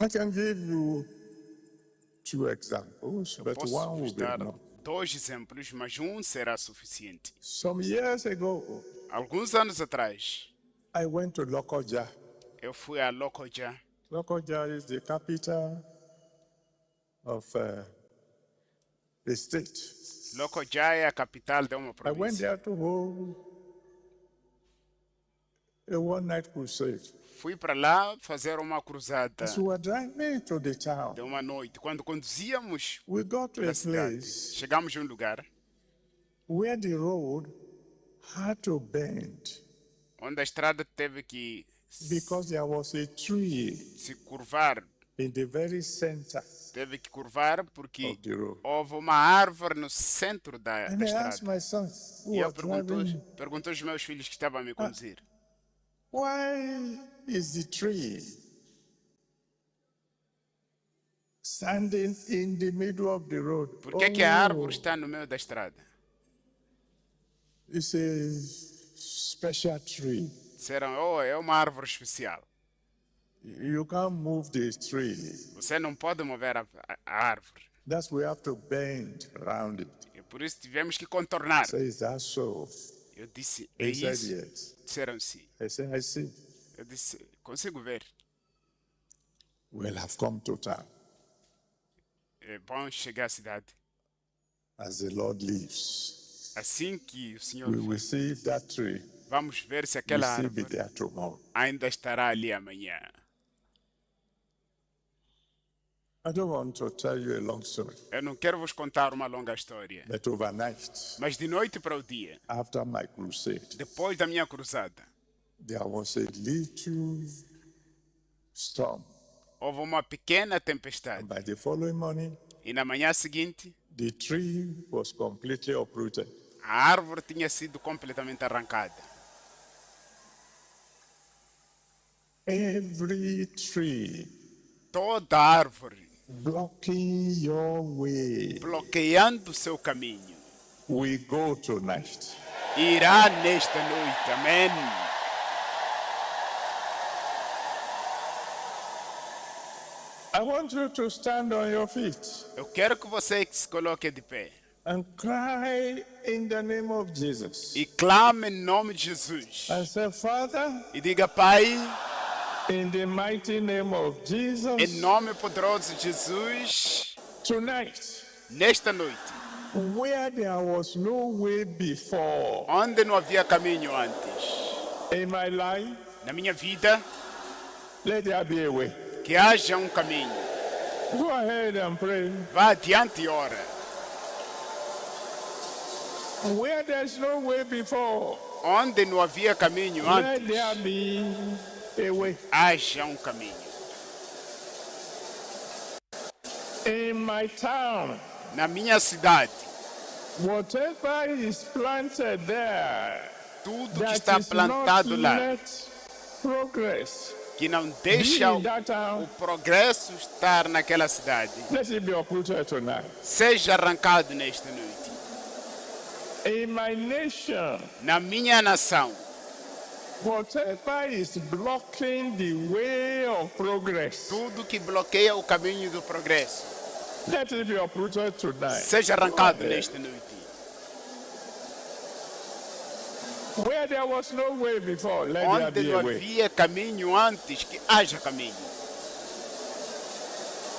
A: I can give you two examples, but
B: Posso
A: one will
B: vos
A: be
B: dar
A: enough.
B: dois exemplos, mas um será suficiente.
A: Some years ago,
B: Alguns anos atrás,
A: I went to Lokoja.
B: eu fui a Lokoja.
A: Lokoja is the capital of the state.
B: Lokoja é a capital de uma
A: I went
B: província.
A: there to hold a one-night crusade.
B: Fui para lá fazer uma cruzada
A: As we were driving to the
B: de
A: town,
B: uma noite. Quando conduzíamos
A: we got to
B: pela
A: a
B: cidade,
A: place
B: chegamos a um lugar
A: where the road had to bend
B: onde a estrada teve que
A: because there was a tree
B: se curvar.
A: in the very center
B: Teve que curvar porque
A: of the road.
B: houve uma árvore no centro da
A: And I asked
B: estrada.
A: my son, who
B: E eu
A: was driving,
B: perguntou aos meus filhos que estavam a me conduzir:
A: why is the tree standing in the middle of the road?
B: por que, que a árvore está no meio da estrada?
A: It's a special tree.
B: Disseram: oh, é uma árvore especial.
A: You can't move the tree.
B: Você não pode mover a árvore.
A: That's why we have to bend around it.
B: E por isso tivemos que contornar.
A: So is that so?
B: Eu disse: é
A: He said
B: isso?
A: yes.
B: Disseram sim.
A: I said, I see.
B: Eu disse: consigo ver.
A: We'll have come to town
B: É bom chegar à cidade.
A: as the Lord lives.
B: Assim que o Senhor
A: We
B: for,
A: will see if that tree
B: vamos ver se
A: will
B: aquela
A: still be
B: árvore
A: there tomorrow.
B: ainda estará ali amanhã.
A: I don't want to tell you a long story,
B: Eu não quero vos contar uma longa história,
A: but overnight,
B: mas de noite para o dia,
A: after my crusade,
B: depois da minha cruzada,
A: there was a little storm.
B: houve uma pequena tempestade.
A: By the following morning,
B: E na manhã seguinte,
A: the tree was completely uprooted.
B: a árvore tinha sido completamente arrancada.
A: Every tree
B: Toda árvore
A: blocking your way
B: bloqueando o seu caminho
A: will go tonight.
B: irá nesta noite. Amém.
A: I want you to stand on your feet
B: Eu quero que você se coloque de pé
A: and cry in the name of Jesus.
B: e clame em nome de Jesus.
A: And say, Father,
B: E diga, Pai,
A: in the mighty name of
B: em
A: Jesus,
B: nome poderoso de Jesus,
A: tonight,
B: nesta noite,
A: where there was no way before
B: onde não havia caminho antes,
A: in my life,
B: na minha vida,
A: let there be a way.
B: que haja um caminho.
A: Go ahead and pray.
B: Vá adiante e ora.
A: Where there's no way before,
B: Onde não havia caminho
A: let
B: antes,
A: there be a way.
B: haja um caminho.
A: In my town,
B: Na minha cidade,
A: whatever is planted there
B: tudo que
A: that
B: está
A: is not
B: plantado lá,
A: let progress
B: que não
A: be
B: deixa
A: in that
B: o
A: town,
B: progresso estar naquela cidade,
A: let it be uprooted tonight.
B: seja arrancado nesta noite.
A: In my nation,
B: Na minha nação,
A: whatever is blocking the way of progress,
B: tudo que bloqueia o caminho do progresso,
A: let it be uprooted tonight.
B: seja arrancado nesta noite.
A: Where there was no way before, let there
B: Onde
A: be
B: não
A: a way.
B: havia caminho antes, que haja caminho.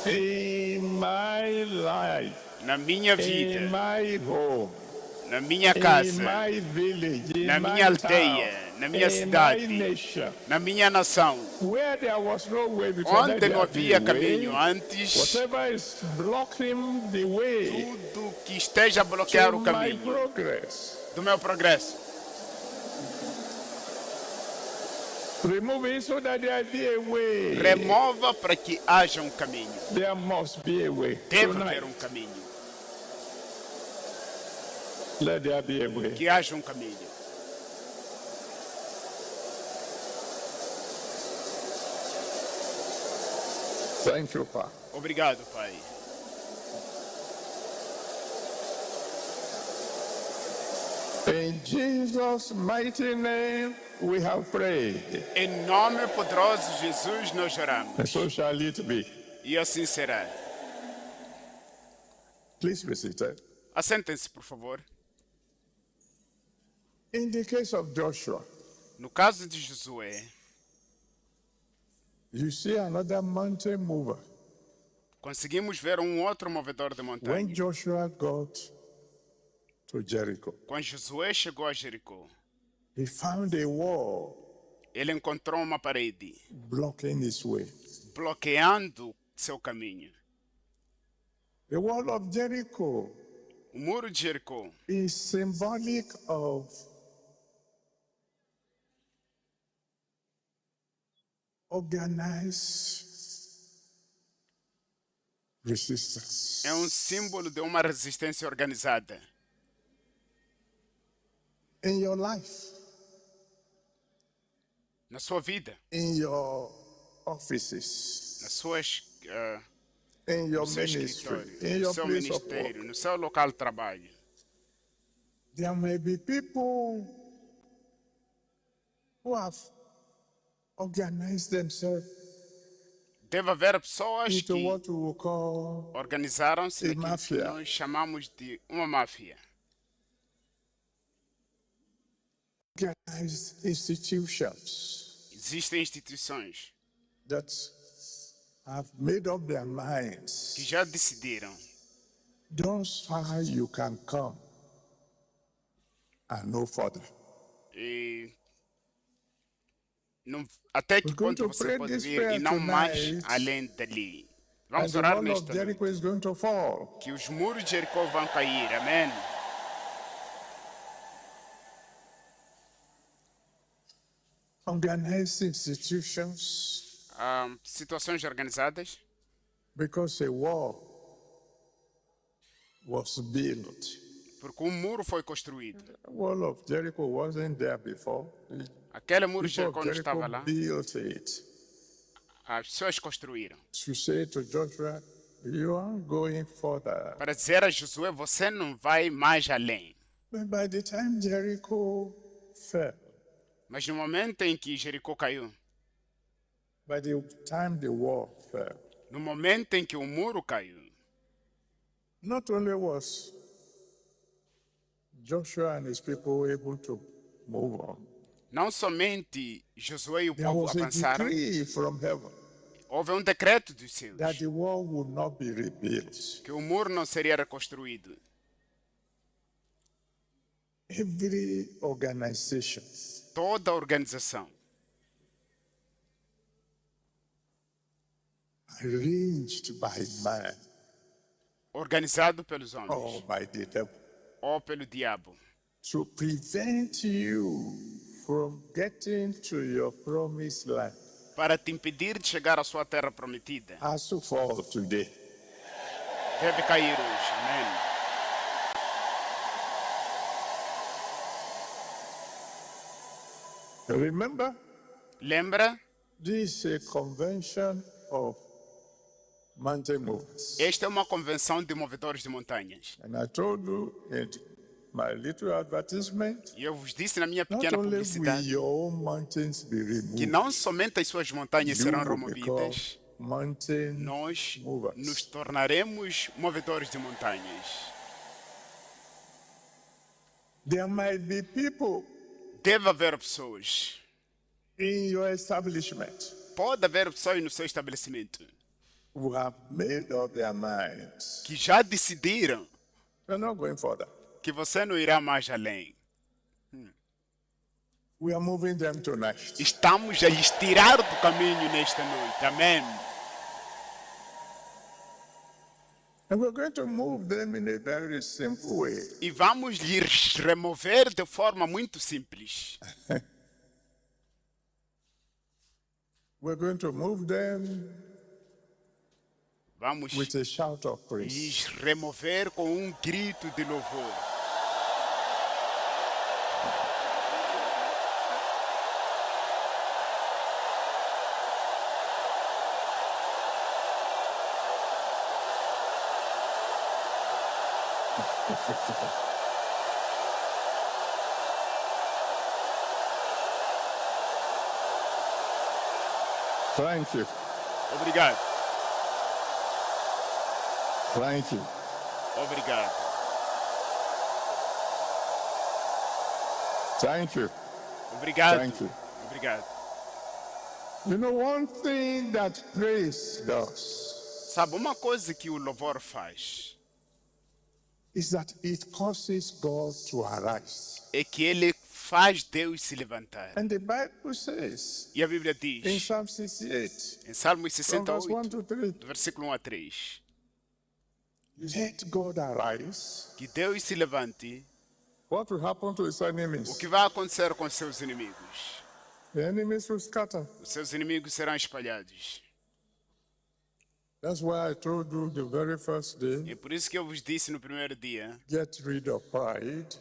A: In my life,
B: Na minha
A: in
B: vida,
A: my home,
B: na minha
A: in
B: casa,
A: my village, in
B: na
A: my
B: minha aldeia,
A: town,
B: na minha
A: in
B: cidade,
A: my nation,
B: na minha nação,
A: where there was no way before, let
B: onde não
A: there be a
B: havia caminho
A: way.
B: antes,
A: Whatever is blocking the way
B: tudo que esteja a bloquear
A: to
B: o
A: my
B: caminho
A: progress,
B: do meu progresso,
A: remove it so that there be a way.
B: remova para que haja um caminho.
A: There must be a way.
B: Deve
A: Tonight,
B: haver um caminho.
A: let there be a way.
B: Que haja um caminho.
A: Thank you, Father.
B: Obrigado, Pai.
A: In Jesus' mighty name, we have prayed.
B: Em nome poderoso de Jesus nós oramos.
A: And so shall it be.
B: E assim será.
A: Please be seated.
B: Assentem-se, por favor.
A: In the case of Joshua,
B: No caso de Josué,
A: you see another mountain mover.
B: conseguimos ver um outro movedor de
A: When
B: montanha.
A: Joshua got to Jericho,
B: Quando Josué chegou a Jericó,
A: he found a wall
B: ele encontrou uma parede
A: blocking his way.
B: bloqueando seu caminho.
A: The wall of Jericho
B: O muro de Jericó
A: is symbolic of organized resistance.
B: é um símbolo de uma resistência organizada.
A: In your life,
B: Na sua vida,
A: in your offices,
B: nas suas,
A: in your
B: no seu
A: ministry,
B: escritório,
A: in
B: no
A: your
B: seu
A: place of work,
B: ministério, no seu local de trabalho.
A: there may be people who have organized themselves
B: Deve haver pessoas
A: into
B: que
A: what we will call
B: organizaram-se
A: A
B: naquilo que
A: máfia.
B: nós chamamos de uma máfia.
A: organized institutions
B: Existem instituições
A: that have made up their minds.
B: que já decidiram
A: Thus far you can come and no further.
B: e até que
A: We're going
B: ponto
A: to
B: você
A: pray
B: pode
A: this
B: vir
A: prayer
B: e não mais
A: tonight.
B: além dali. Vamos
A: the
B: orar
A: wall of
B: nesta noite.
A: Jericho is going to fall.
B: Que os muros de Jericó vão cair. Amém.
A: Organized institutions,
B: Situações organizadas.
A: because a wall was built.
B: Porque um muro foi construído.
A: The wall of Jericho wasn't there before. The
B: Aquele muro de
A: people
B: Jericó
A: of
B: não estava
A: Jericho
B: lá.
A: built it.
B: As pessoas construíram.
A: To say to Joshua, you aren't going further.
B: Para dizer a Josué, você não vai mais além.
A: But by the time Jericho fell,
B: Mas no momento em que Jericó caiu,
A: by the time the wall fell,
B: no momento em que o muro caiu,
A: not only was Joshua and his people able to move on,
B: não somente Josué e o
A: there
B: povo
A: was a
B: avançaram,
A: decree from heaven
B: houve um decreto dos céus
A: that the wall would not be rebuilt.
B: que o muro não seria reconstruído.
A: Every organization
B: Toda a organização
A: arranged by man
B: organizado pelos
A: or
B: homens
A: by the devil
B: ou pelo diabo
A: to prevent you from getting to your promised land
B: para te impedir de chegar à sua terra prometida
A: has to fall today.
B: deve cair hoje. Amém.
A: Remember,
B: Lembra?
A: this is a convention of mountain movers.
B: Esta é uma convenção de movedores de montanhas.
A: And I told you in my little advertisement,
B: E eu vos disse na minha
A: not
B: pequena
A: only will
B: publicidade
A: your own mountains be
B: que
A: removed,
B: não somente as suas montanhas
A: you
B: serão
A: will become
B: removidas,
A: mountain
B: nós
A: movers.
B: nos tornaremos movedores de montanhas.
A: There might be people
B: Deve haver pessoas.
A: in your establishment
B: Pode haver pessoas no seu estabelecimento
A: who have made up their minds.
B: que já decidiram
A: They're not going further.
B: que você não irá mais além.
A: We are moving them tonight.
B: Estamos a lhes tirar do caminho nesta noite. Amém.
A: And we're going to move them in a very simple way.
B: E vamos lhes remover de forma muito simples.
A: We're going to move them
B: Vamos
A: with a shout of praise.
B: lhes remover com um grito de louvor.
A: Thank you.
B: Obrigado.
A: Thank you.
B: Obrigado.
A: Thank you.
B: Obrigado.
A: Thank you.
B: Obrigado.
A: You know, one thing that praise does
B: Sabe, uma coisa que o louvor faz
A: is that it causes God to arise.
B: é que ele faz Deus se levantar.
A: And the Bible says
B: E a Bíblia
A: in
B: diz,
A: Psalm 68,
B: em Salmos
A: from verse 1
B: 68,
A: to 3,
B: do versículo 1 a 3,
A: let God arise.
B: que Deus se levante.
A: What will happen to his
B: O
A: enemies?
B: que vai acontecer com seus inimigos?
A: The enemies will scatter.
B: Os seus inimigos serão espalhados.
A: That's why I told you the very first day,
B: É por isso que eu vos disse no primeiro dia,
A: get rid of pride.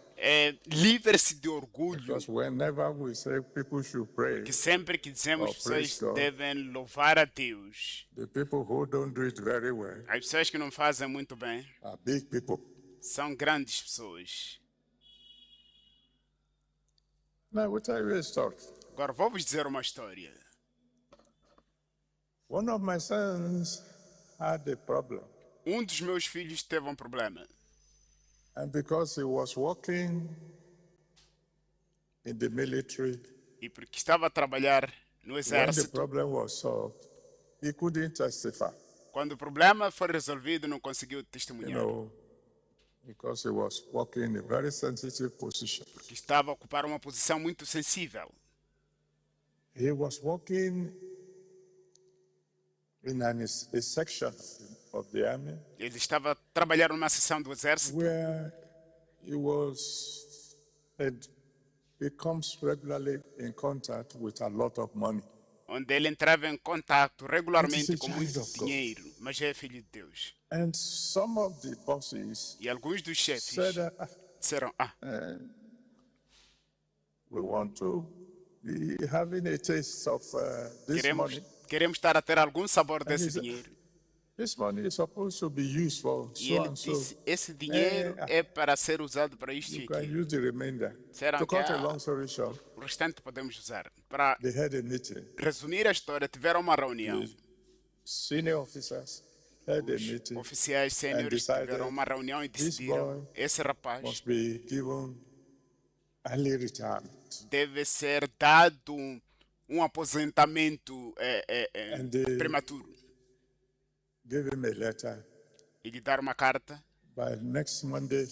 B: livre-se de orgulho,
A: Because whenever we say people should pray,
B: que sempre que dizemos
A: Oh,
B: que
A: praise
B: pessoas
A: God.
B: devem louvar a Deus,
A: the people who don't do it very well
B: as pessoas que não fazem muito bem
A: are big people.
B: são grandes pessoas.
A: Now, I will tell you a story.
B: Agora vou vos dizer uma história.
A: One of my sons had a problem.
B: Um dos meus filhos teve um problema.
A: And because he was working in the military,
B: E porque estava a trabalhar no
A: when the
B: exército,
A: problem was solved, he couldn't testify,
B: quando o problema foi resolvido, não conseguiu
A: you
B: testemunhar.
A: know, because he was working in a very sensitive position.
B: Que estava a ocupar uma posição muito sensível.
A: He was working in a section of the army
B: Ele estava a trabalhar numa seção do exército
A: where he becomes regularly in contact with a lot of money.
B: onde ele entrava em contato regularmente
A: It is a
B: com
A: child
B: muito
A: of God.
B: dinheiro, mas é filho de Deus.
A: And some of the bosses
B: E alguns dos chefes
A: said,
B: disseram,
A: we want to be having a taste of this money.
B: queremos estar a ter algum sabor desse
A: he said,
B: dinheiro.
A: This money is supposed to be used for
B: E
A: so
B: ele
A: and so.
B: disse, esse dinheiro é para ser usado para isto e
A: You can
B: aquilo.
A: use the remainder.
B: Disseram
A: To
B: que
A: cut a long story short,
B: o restante podemos usar. Para
A: they had a meeting.
B: resumir a história, tiveram uma reunião.
A: Senior officers had a meeting.
B: Oficiais sêniores
A: decided
B: tiveram uma reunião e
A: this
B: decidiram
A: boy
B: esse rapaz
A: Must be given early retirement.
B: deve ser dado um aposentamento
A: And they
B: prematuro.
A: gave him a letter.
B: E lhe dar uma carta.
A: By next Monday,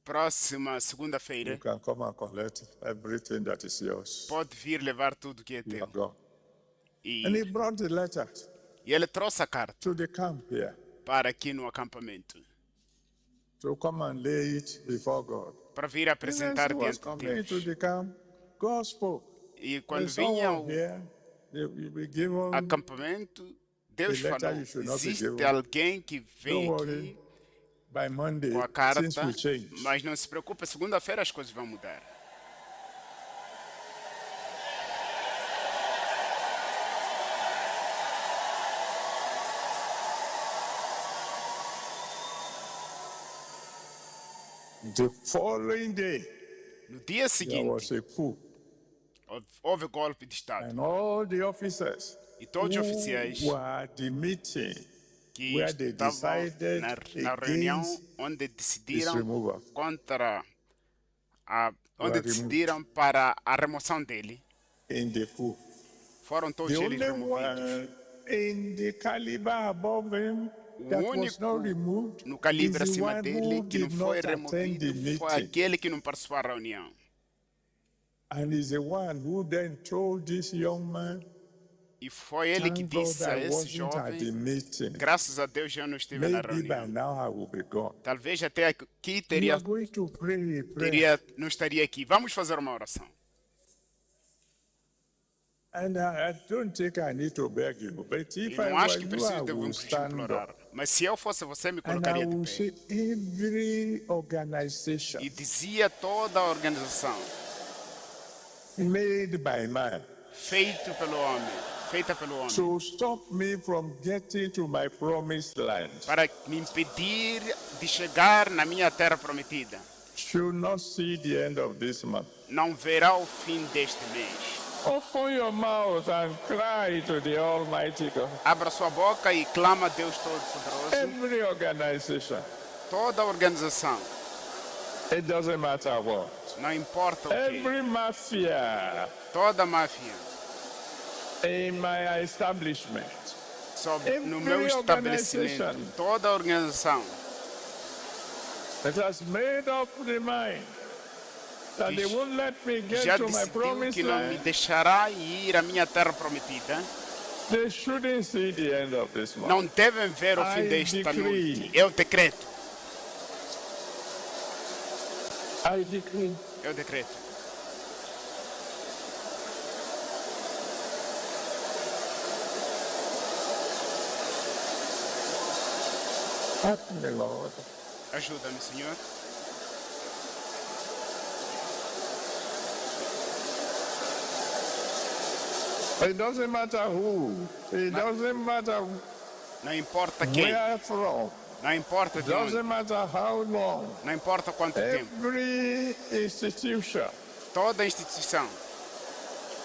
B: Próxima
A: you
B: segunda-feira,
A: can come and collect everything that is yours.
B: pode vir levar tudo que é
A: You
B: teu.
A: are gone.
B: E,
A: And he brought the letter
B: e ele trouxe a carta
A: to the camp here
B: para aqui no acampamento,
A: to come and lay it before God.
B: para vir
A: And as
B: apresentar
A: he was
B: diante de
A: coming to
B: Deus.
A: the camp, God spoke.
B: E quando
A: When
B: vinha
A: someone
B: o
A: here, they will be given.
B: acampamento, Deus
A: The letter
B: falou,
A: you should not be
B: existe
A: given.
B: alguém que vem
A: Don't
B: aqui
A: worry. By Monday,
B: com a carta,
A: things will change.
B: mas não se preocupe, segunda-feira as coisas vão mudar.
A: The following day,
B: No dia
A: there was
B: seguinte,
A: a coup,
B: houve golpe de Estado.
A: and all the officers
B: E todos os
A: who
B: oficiais
A: were at the meeting
B: que
A: where they
B: estavam
A: decided
B: na reunião
A: against
B: onde
A: his
B: decidiram
A: removal.
B: contra onde
A: Were
B: decidiram para a remoção dele,
A: In the coup,
B: foram todos
A: the
B: eles
A: only
B: removidos.
A: one in the caliber above him that was
B: único
A: not removed
B: No
A: is
B: calibre
A: the
B: acima
A: one
B: dele
A: who
B: que não
A: did
B: foi
A: not attend the
B: removido foi
A: meeting.
B: aquele que não participou da reunião.
A: And is the one who then told this young man,
B: E foi ele que
A: thank God
B: disse a
A: I
B: esse
A: wasn't at the
B: jovem,
A: meeting.
B: graças a Deus eu não estive na
A: Maybe by
B: reunião.
A: now I will be gone.
B: Talvez até aqui
A: You are going to pray a prayer.
B: não estaria aqui. Vamos fazer uma oração.
A: And I don't think I need to beg you, but
B: E
A: if I
B: não acho
A: were
B: que
A: you,
B: preciso
A: I
B: de
A: will
B: vos
A: stand
B: implorar.
A: up.
B: Mas se eu fosse você, me
A: And I
B: colocaria de
A: will
B: pé.
A: say, every organization
B: E dizia toda a organização,
A: made by man
B: feita pelo homem,
A: to stop me from getting to my promised land
B: para me impedir de chegar na minha terra prometida,
A: should not see the end of this month.
B: não verá o fim deste mês.
A: Open your mouth and cry to the Almighty God.
B: Abra sua boca e clama a Deus Todo-Poderoso.
A: Every organization,
B: Toda a organização,
A: it doesn't matter what.
B: não importa o que,
A: Every mafia
B: toda a máfia,
A: in my establishment,
B: no meu
A: Every
B: estabelecimento,
A: organization.
B: toda a organização
A: that has made up the mind that they won't let me get
B: já
A: to my
B: decidiu
A: promised
B: que não me
A: land,
B: deixará ir à minha terra prometida,
A: they shouldn't see the end of this month.
B: não devem ver o fim
A: I
B: desta
A: decree.
B: noite. Eu decreto,
A: I decree.
B: eu decreto.
A: Help me, Lord.
B: Ajuda-me, Senhor.
A: It doesn't matter who. It doesn't matter
B: Não importa quem,
A: where from.
B: não importa
A: It
B: de onde,
A: doesn't matter how long.
B: não importa quanto tempo.
A: Every institution
B: Toda instituição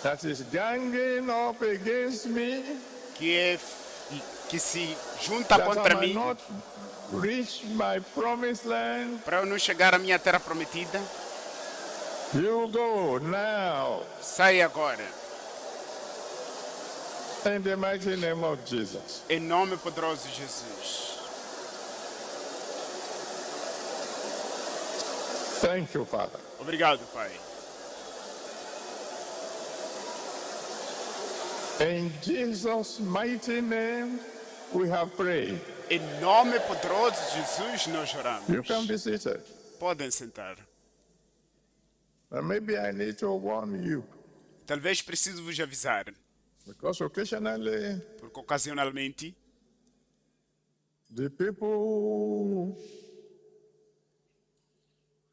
A: that is ganging up against me,
B: que se junta
A: that
B: contra
A: I might
B: mim
A: not reach my promised land,
B: para eu não chegar à minha terra prometida,
A: you go now.
B: sai agora.
A: In the mighty name of Jesus.
B: Em nome poderoso de Jesus.
A: Thank you, Father.
B: Obrigado, Pai.
A: In Jesus' mighty name, we have prayed.
B: Em nome poderoso de Jesus nós
A: You can
B: oramos.
A: be seated.
B: Podem sentar.
A: And maybe I need to warn you,
B: Talvez preciso vos avisar,
A: because occasionally
B: porque ocasionalmente
A: the people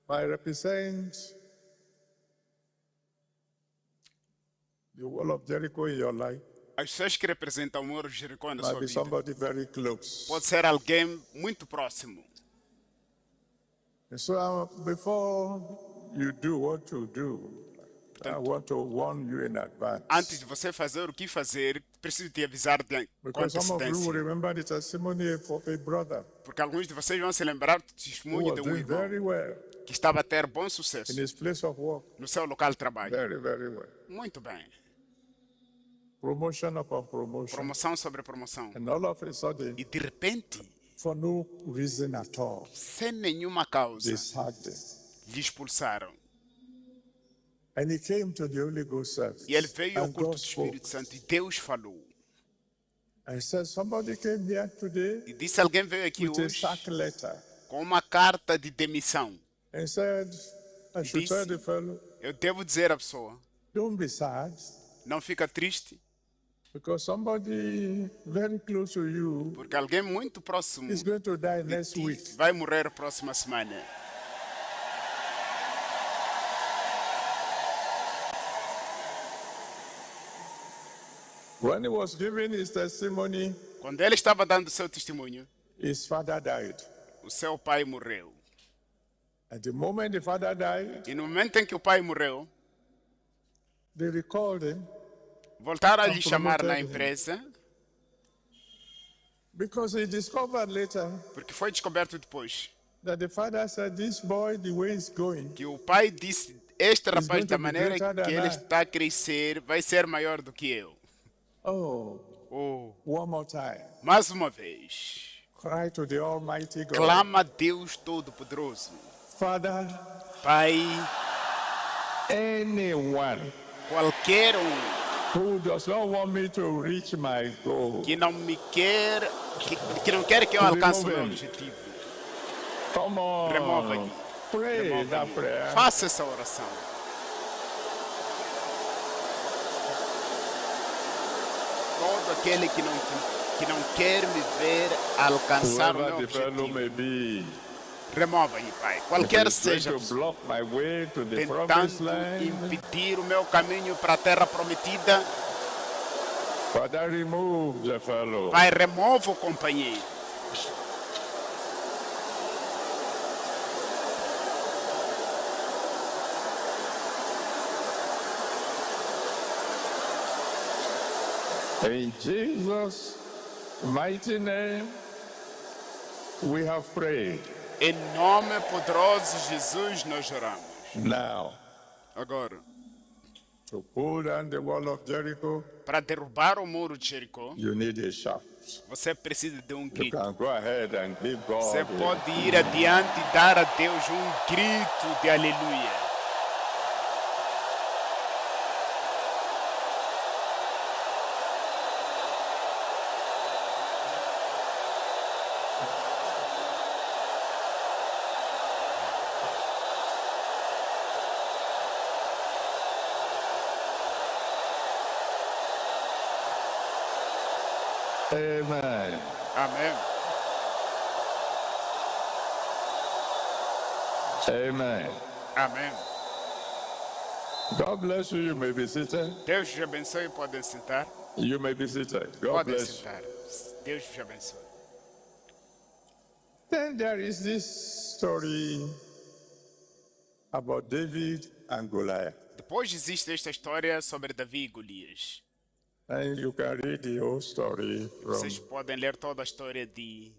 A: might represent the wall of Jericho in your life.
B: as pessoas que representam o muro de Jericó na
A: Might
B: sua
A: be
B: vida
A: somebody very close.
B: pode ser alguém muito próximo.
A: And so before you do what to do, I want to warn you in advance.
B: Antes de você fazer o que fazer, preciso te avisar com
A: Because some of you will
B: antecedência.
A: remember the testimony of a brother
B: Porque alguns de vocês vão se lembrar do
A: who
B: testemunho
A: was
B: de um
A: doing
B: irmão
A: very well
B: que estava a ter bom
A: in
B: sucesso
A: his place of work.
B: no seu local de trabalho.
A: Very, very well.
B: Muito bem.
A: Promotion upon promotion.
B: Promoção sobre promoção.
A: And all of a sudden,
B: E de repente,
A: for no reason at all,
B: sem nenhuma causa,
A: they sacked him.
B: lhe expulsaram.
A: And he came to the Holy Ghost service.
B: E ele veio ao
A: And
B: culto
A: God
B: do Espírito
A: spoke.
B: Santo e Deus falou.
A: And said, somebody came here today
B: E disse: alguém veio aqui
A: with a
B: hoje
A: sack letter
B: com uma carta de demissão.
A: and said, I should
B: Disse-
A: tell the fellow,
B: Eu devo dizer à pessoa:
A: don't be sad,
B: não fica triste,
A: because somebody very close to you
B: porque alguém muito próximo
A: is going to die
B: de
A: next
B: ti
A: week.
B: vai morrer próxima semana.
A: When he was giving his testimony,
B: Quando ele estava dando seu testemunho,
A: his father died.
B: o seu pai morreu.
A: At the moment the father died,
B: E no momento em que o pai morreu,
A: they recalled him
B: voltaram a lhe
A: And
B: chamar na
A: promoted him.
B: empresa,
A: because he discovered later
B: porque foi descoberto depois
A: that the father said, this boy, the way he's going,
B: que o pai disse: este rapaz,
A: going to
B: da
A: be
B: maneira
A: greater
B: que
A: than
B: ele
A: I.
B: está a crescer, vai ser maior do que eu.
A: oh,
B: Oh,
A: one more time,
B: mais uma vez,
A: cry to the Almighty God.
B: clama a Deus Todo-Poderoso.
A: Father,
B: Pai,
A: anyone
B: qualquer
A: who does not want me to reach my goal,
B: que não me quer, que não quer que eu alcance o meu
A: Remove him.
B: objetivo,
A: come on,
B: remova-lhe.
A: pray that prayer.
B: Faça essa oração. Todo aquele que não quer me ver alcançar o meu
A: Whoever the fellow
B: objetivo,
A: may be,
B: remova-lhe, Pai.
A: if
B: Qualquer
A: he's going
B: seja a
A: to
B: pessoa,
A: block my way to the promised
B: tentando
A: land,
B: impedir o meu caminho para a terra prometida,
A: Father, remove the fellow.
B: Pai, remova o companheiro.
A: In Jesus' mighty name, we have prayed.
B: Em nome poderoso de Jesus nós oramos.
A: Now,
B: Agora,
A: to pull down the wall of Jericho,
B: para derrubar o muro de Jericó,
A: you need a shout.
B: você precisa de um
A: You
B: grito.
A: can go ahead and give God.
B: Você pode ir adiante e dar a Deus um grito de aleluia.
A: Amen.
B: Amém.
A: Amen.
B: Amém.
A: God bless you. You may be seated.
B: Deus te abençoe. Podem sentar.
A: You may be seated. God
B: Podem
A: bless you.
B: sentar. Deus te abençoe.
A: Then there is this story about David and Goliath.
B: Depois existe esta história sobre Davi e Golias.
A: And you can read the whole story from
B: Vocês podem ler toda a história de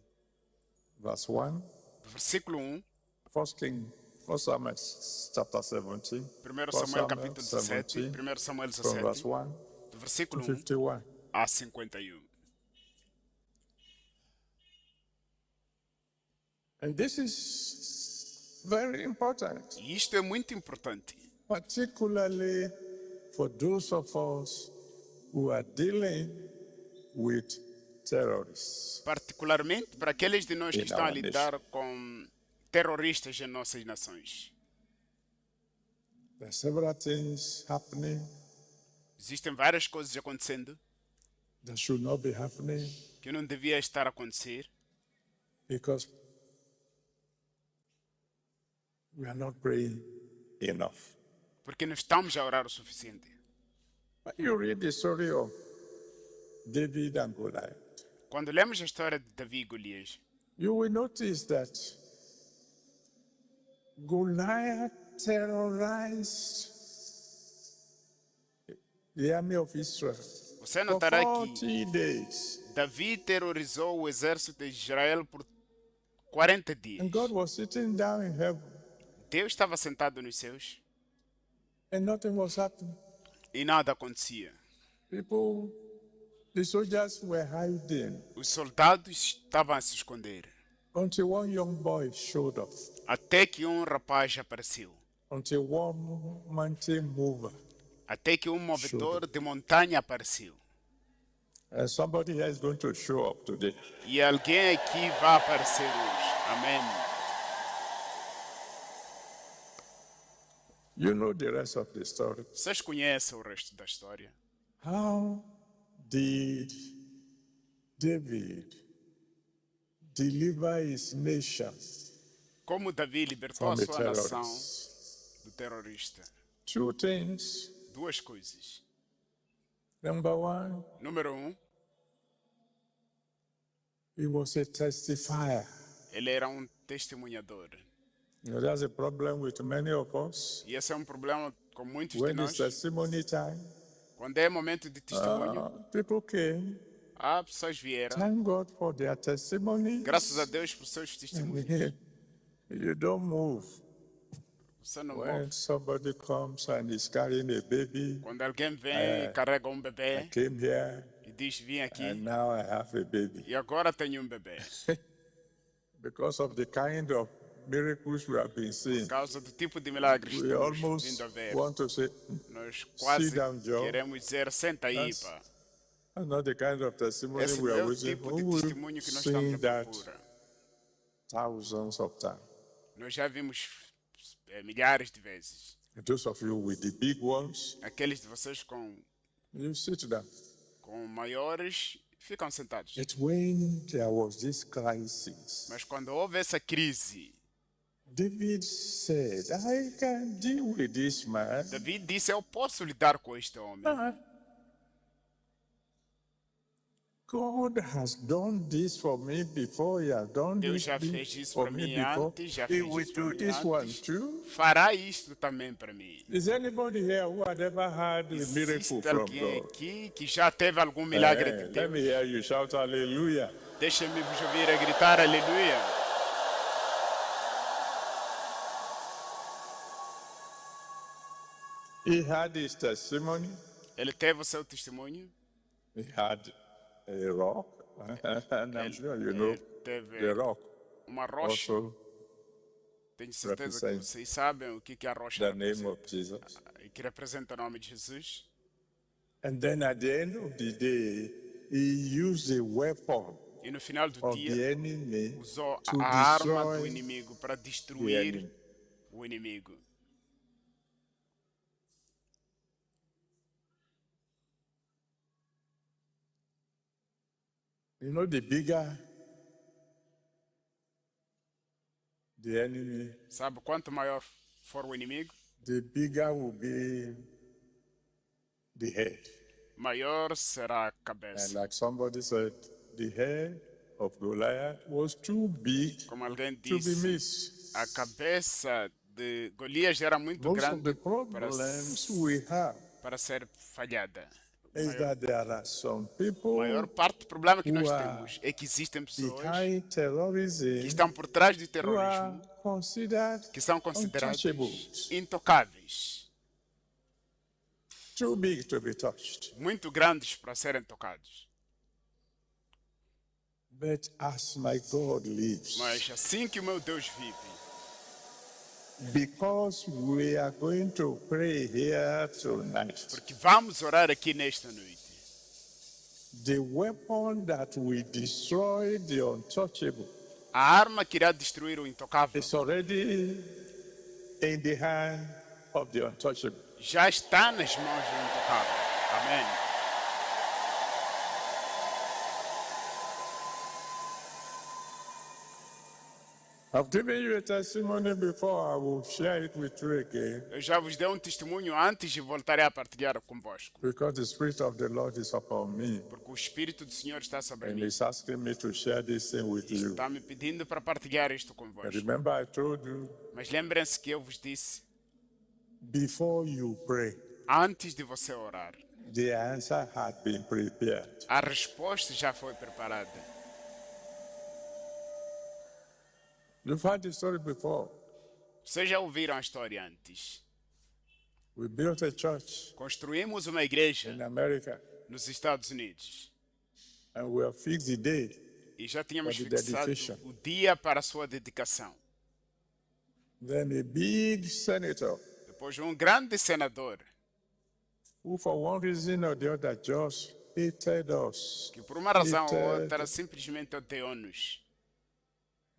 A: verse 1,
B: versículo
A: 1 Samuel chapter 17,
B: 1 Samuel capítulo 17, 1 Samuel
A: from verse
B: 17,
A: 1
B: do
A: to
B: versículo 1
A: 51.
B: a 51.
A: And this is very important,
B: E isto é muito importante,
A: particularly for those of us who are dealing with terrorists.
B: particularmente para aqueles de nós que
A: In
B: estão a
A: our
B: lidar com terroristas em nossas nações.
A: There are several things happening
B: Existem várias coisas acontecendo
A: that should not be happening
B: que não devia estar a acontecer
A: because we are not praying enough.
B: porque não estamos a orar o suficiente.
A: When you read the story of David and Goliath,
B: Quando lemos a história de Davi e Golias,
A: you will notice that Goliath terrorized the army of Israel
B: você
A: for
B: notará que
A: 40 days.
B: Davi terrorizou o exército de Israel por 40 dias.
A: And God was sitting down in heaven
B: Deus estava sentado nos céus
A: and nothing was happening.
B: e nada acontecia.
A: People, the soldiers were hiding
B: Os soldados estavam a se esconder
A: until one young boy showed up,
B: até que um rapaz apareceu,
A: until one mountain mover.
B: até que um movedor de montanha apareceu.
A: And somebody here is going to show up today.
B: E alguém aqui vai aparecer hoje. Amém.
A: You know the rest of the story.
B: Vocês conhecem o resto da história.
A: How did David deliver his nation
B: Como Davi libertou
A: from
B: a
A: the
B: sua nação
A: terrorists?
B: do terrorista.
A: Two things.
B: Duas coisas.
A: Number one,
B: Número
A: he was a testifier.
B: ele era um testemunhador.
A: You know, that's a problem with many of us.
B: E esse é um problema com muitos de
A: When
B: nós.
A: it's testimony time,
B: Quando é momento de testemunho,
A: people came.
B: pessoas vieram.
A: Thank God for their testimony.
B: Graças a Deus por seus testemunhos.
A: You don't move
B: Você não
A: when
B: morre.
A: somebody comes and is carrying a baby.
B: Quando alguém vem e carrega um bebê
A: Came here
B: e diz, vim aqui
A: and now I have a baby.
B: e agora tenho um bebê.
A: Because of the kind of miracles we have been seeing,
B: Por causa do tipo de milagres que
A: we
B: temos
A: almost
B: vindo a ver.
A: want to say,
B: Nós quase
A: down, Joe.
B: queremos dizer, senta aí,
A: That's-
B: pá.
A: that's not the kind of testimony
B: Esse
A: we
B: não
A: are
B: é o
A: waiting
B: tipo
A: for.
B: de
A: We've
B: testemunho que nós estamos
A: seen
B: à
A: that
B: procura.
A: thousands of times.
B: Nós já vimos milhares de vezes.
A: And those of you with the big ones,
B: Aqueles de vocês com
A: you sit down.
B: maiores ficam sentados.
A: It's when there was this crisis.
B: Mas quando houve essa crise,
A: David said, I can deal with this man.
B: Davi disse, eu posso lidar com este homem.
A: God has done this for me before. He has done
B: Deus
A: this
B: já fez isso
A: for
B: para
A: me
B: mim
A: before.
B: antes, já
A: He
B: fez
A: will
B: isso para
A: do
B: mim
A: this one
B: antes.
A: too.
B: Fará isto também para mim.
A: Is anybody here who had ever had a miracle
B: Existe
A: from
B: alguém
A: God?
B: aqui que já teve algum milagre de
A: Let
B: Deus?
A: me hear you shout hallelujah.
B: Deixa-me vos ouvir a gritar aleluia.
A: He had his testimony.
B: Ele teve o seu testemunho.
A: He had a rock. And I'm sure you know
B: Ele teve
A: the rock
B: uma rocha.
A: also
B: Tenho certeza que
A: represents
B: vocês sabem o que a rocha
A: the name
B: representa.
A: of Jesus.
B: E que representa o nome de Jesus.
A: And then at the end of the day, he used a weapon
B: E no final do
A: of the
B: dia,
A: enemy
B: usou
A: to
B: a arma do
A: destroy
B: inimigo para
A: the
B: destruir
A: enemy.
B: o inimigo.
A: You know, the bigger the enemy,
B: Sabe quanto maior for o inimigo,
A: the bigger will be the head.
B: maior será a
A: And
B: cabeça.
A: like somebody said, the head of Goliath was too big
B: Como alguém
A: to be
B: disse,
A: missed.
B: a cabeça de Golias era muito
A: Most of the
B: grande
A: problems we have
B: para ser falhada.
A: is that there are some
B: A
A: people
B: maior parte do problema que nós
A: who are
B: temos é que existem pessoas
A: behind
B: que
A: terrorism
B: estão por trás do
A: who are
B: terrorismo
A: considered
B: que são considerados
A: untouchables,
B: intocáveis,
A: too big to be touched.
B: muito grandes para serem tocados.
A: But as my God lives,
B: Mas assim que o meu Deus vive,
A: because we are going to pray here tonight,
B: porque vamos orar aqui nesta noite,
A: The weapon that will destroy the untouchable
B: A arma que irá destruir o intocável
A: is already in the hand of the untouchable.
B: já está nas mãos do intocável. Amém.
A: I've given you a testimony before. I will share it with you again
B: Eu já vos dei um testemunho antes e voltarei a partilhar convosco.
A: because the Spirit of the Lord is upon me
B: Porque o Espírito do Senhor está sobre
A: and
B: mim.
A: He's asking me to share this thing with you.
B: Está me pedindo para partilhar isto
A: And
B: convosco.
A: remember, I told you
B: Mas lembrem-se que eu vos disse,
A: before you pray,
B: antes de você orar,
A: the answer had been prepared.
B: a resposta já foi preparada.
A: You've heard the story before.
B: Vocês já ouviram a história antes.
A: We built a church
B: Construímos uma igreja
A: in America
B: nos Estados Unidos
A: and we have fixed the date.
B: e já tínhamos
A: For the
B: fixado
A: dedication.
B: o dia para a sua dedicação.
A: Then a big senator,
B: Depois um grande senador,
A: who for one reason or the other just hated us,
B: que por uma razão ou
A: hated
B: outra simplesmente odiou-nos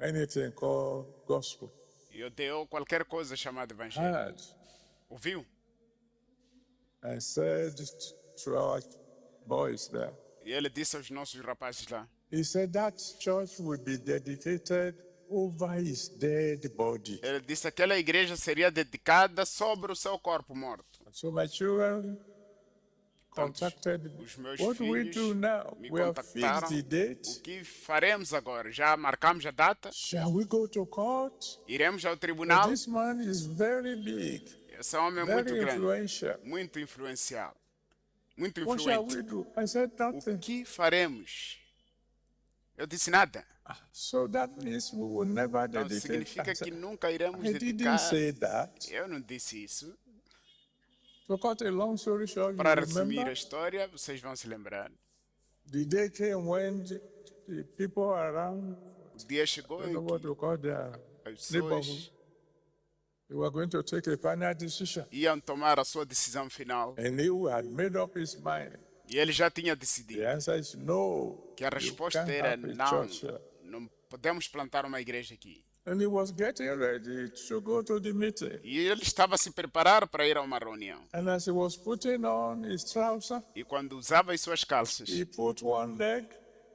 A: anything called gospel,
B: e odiou qualquer coisa chamada evangelho.
A: had
B: Ouviu?
A: and said to our boys there,
B: E ele disse aos nossos rapazes lá,
A: he said that church will be dedicated over his dead body.
B: ele disse que aquela igreja seria dedicada sobre o seu corpo morto.
A: So my children contacted me.
B: Os meus
A: What do we
B: filhos
A: do now?
B: me
A: We have fixed
B: contactaram.
A: the date.
B: O que faremos agora? Já marcamos a data?
A: Shall we go to court?
B: Iremos ao tribunal?
A: This man is very big,
B: Esse homem é muito
A: very
B: grande,
A: influential.
B: muito influencial, muito
A: What shall we
B: influente.
A: do? I said
B: O
A: nothing.
B: que faremos? Eu disse nada.
A: So that means we will never
B: Então
A: dedicate.
B: significa
A: I
B: que
A: said,
B: nunca iremos
A: I
B: dedicar.
A: didn't say that.
B: Eu não disse isso.
A: To cut a long story short, you
B: Para resumir a
A: remember
B: história, vocês vão se lembrar.
A: the day came when the people around,
B: O dia chegou
A: I don't
B: em
A: know what
B: que
A: to call their
B: as
A: neighborhood,
B: pessoas
A: they were going to take a final decision.
B: iam tomar a sua decisão final.
A: And he who had made up his mind.
B: E ele já tinha
A: The
B: decidido
A: answer is no.
B: que a
A: You
B: resposta
A: can't
B: era
A: have a
B: não,
A: church here.
B: não podemos plantar uma igreja aqui.
A: And he was getting ready to go to the meeting.
B: E ele estava a se preparar para ir a uma reunião.
A: And as he was putting on his trouser,
B: E quando usava as suas calças,
A: he put one leg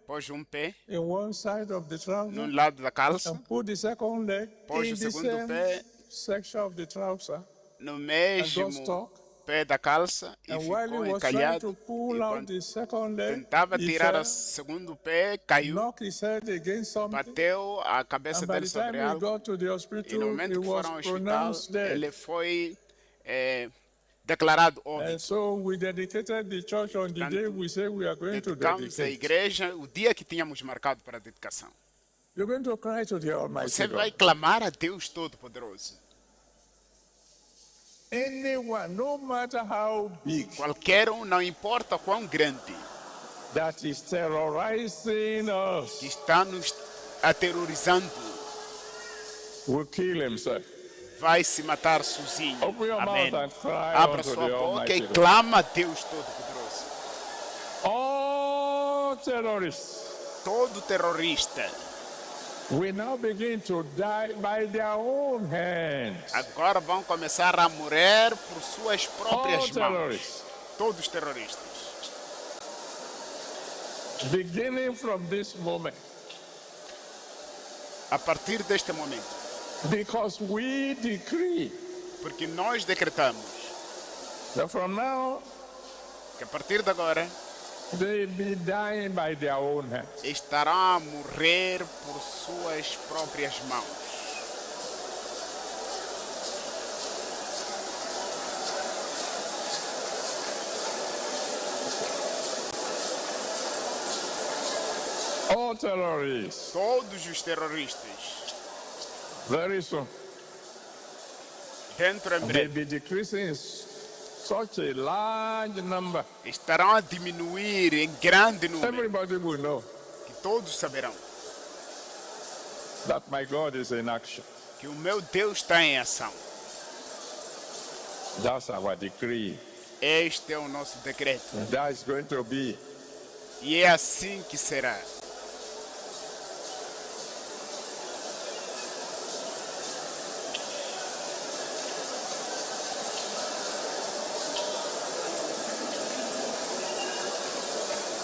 B: pôs um pé
A: in one side of the trouser
B: num lado da calça,
A: and put the second leg
B: Pôs
A: in
B: o
A: the
B: segundo
A: same
B: pé
A: section of the trouser
B: no
A: and
B: mesmo
A: got stuck.
B: pé da calça e
A: And while he
B: ficou
A: was trying
B: encalhado.
A: to pull
B: E
A: out
B: quando
A: the second leg,
B: tentava
A: he
B: tirar o
A: fell,
B: segundo pé, caiu,
A: knocked his head against something.
B: bateu a cabeça
A: And by
B: dele
A: the time
B: sobre
A: he
B: algo.
A: got to the
B: E no
A: hospital,
B: momento
A: he
B: que
A: was
B: foram ao hospital,
A: pronounced dead.
B: ele foi declarado
A: And
B: óbito.
A: so we dedicated the church on the day we say we are going to
B: Dedicamos a
A: dedicate.
B: igreja o dia que tínhamos marcado para a dedicação.
A: You're going to cry to the Almighty
B: Você vai
A: God.
B: clamar a Deus Todo-Poderoso.
A: Anyone, no matter how big,
B: Qualquer um, não importa quão grande,
A: that is terrorizing
B: que
A: us
B: está nos aterrorizando,
A: will kill himself.
B: vai se matar sozinho.
A: Open your
B: Amém.
A: mouth and cry
B: Abra
A: unto
B: sua
A: the
B: boca
A: Almighty
B: e
A: God.
B: clama a Deus Todo-Poderoso.
A: All terrorists
B: Todo terrorista
A: will now begin to die by their own hands.
B: agora vão começar a morrer por suas
A: All
B: próprias mãos.
A: terrorists,
B: Todos terroristas.
A: beginning from this moment,
B: A partir deste momento.
A: because we decree
B: Porque nós decretamos
A: that from now
B: que a partir de agora
A: they be dying by their own hands.
B: estarão a morrer por suas próprias mãos.
A: All terrorists,
B: Todos os terroristas,
A: very soon,
B: dentro em
A: they
B: breve,
A: be decreasing in such a large number.
B: estarão a diminuir em grande número,
A: Everybody will know
B: que todos saberão
A: that my God is in action.
B: que o meu Deus está em ação.
A: That's our decree.
B: Este é o nosso decreto.
A: That is going to be
B: E é assim que será.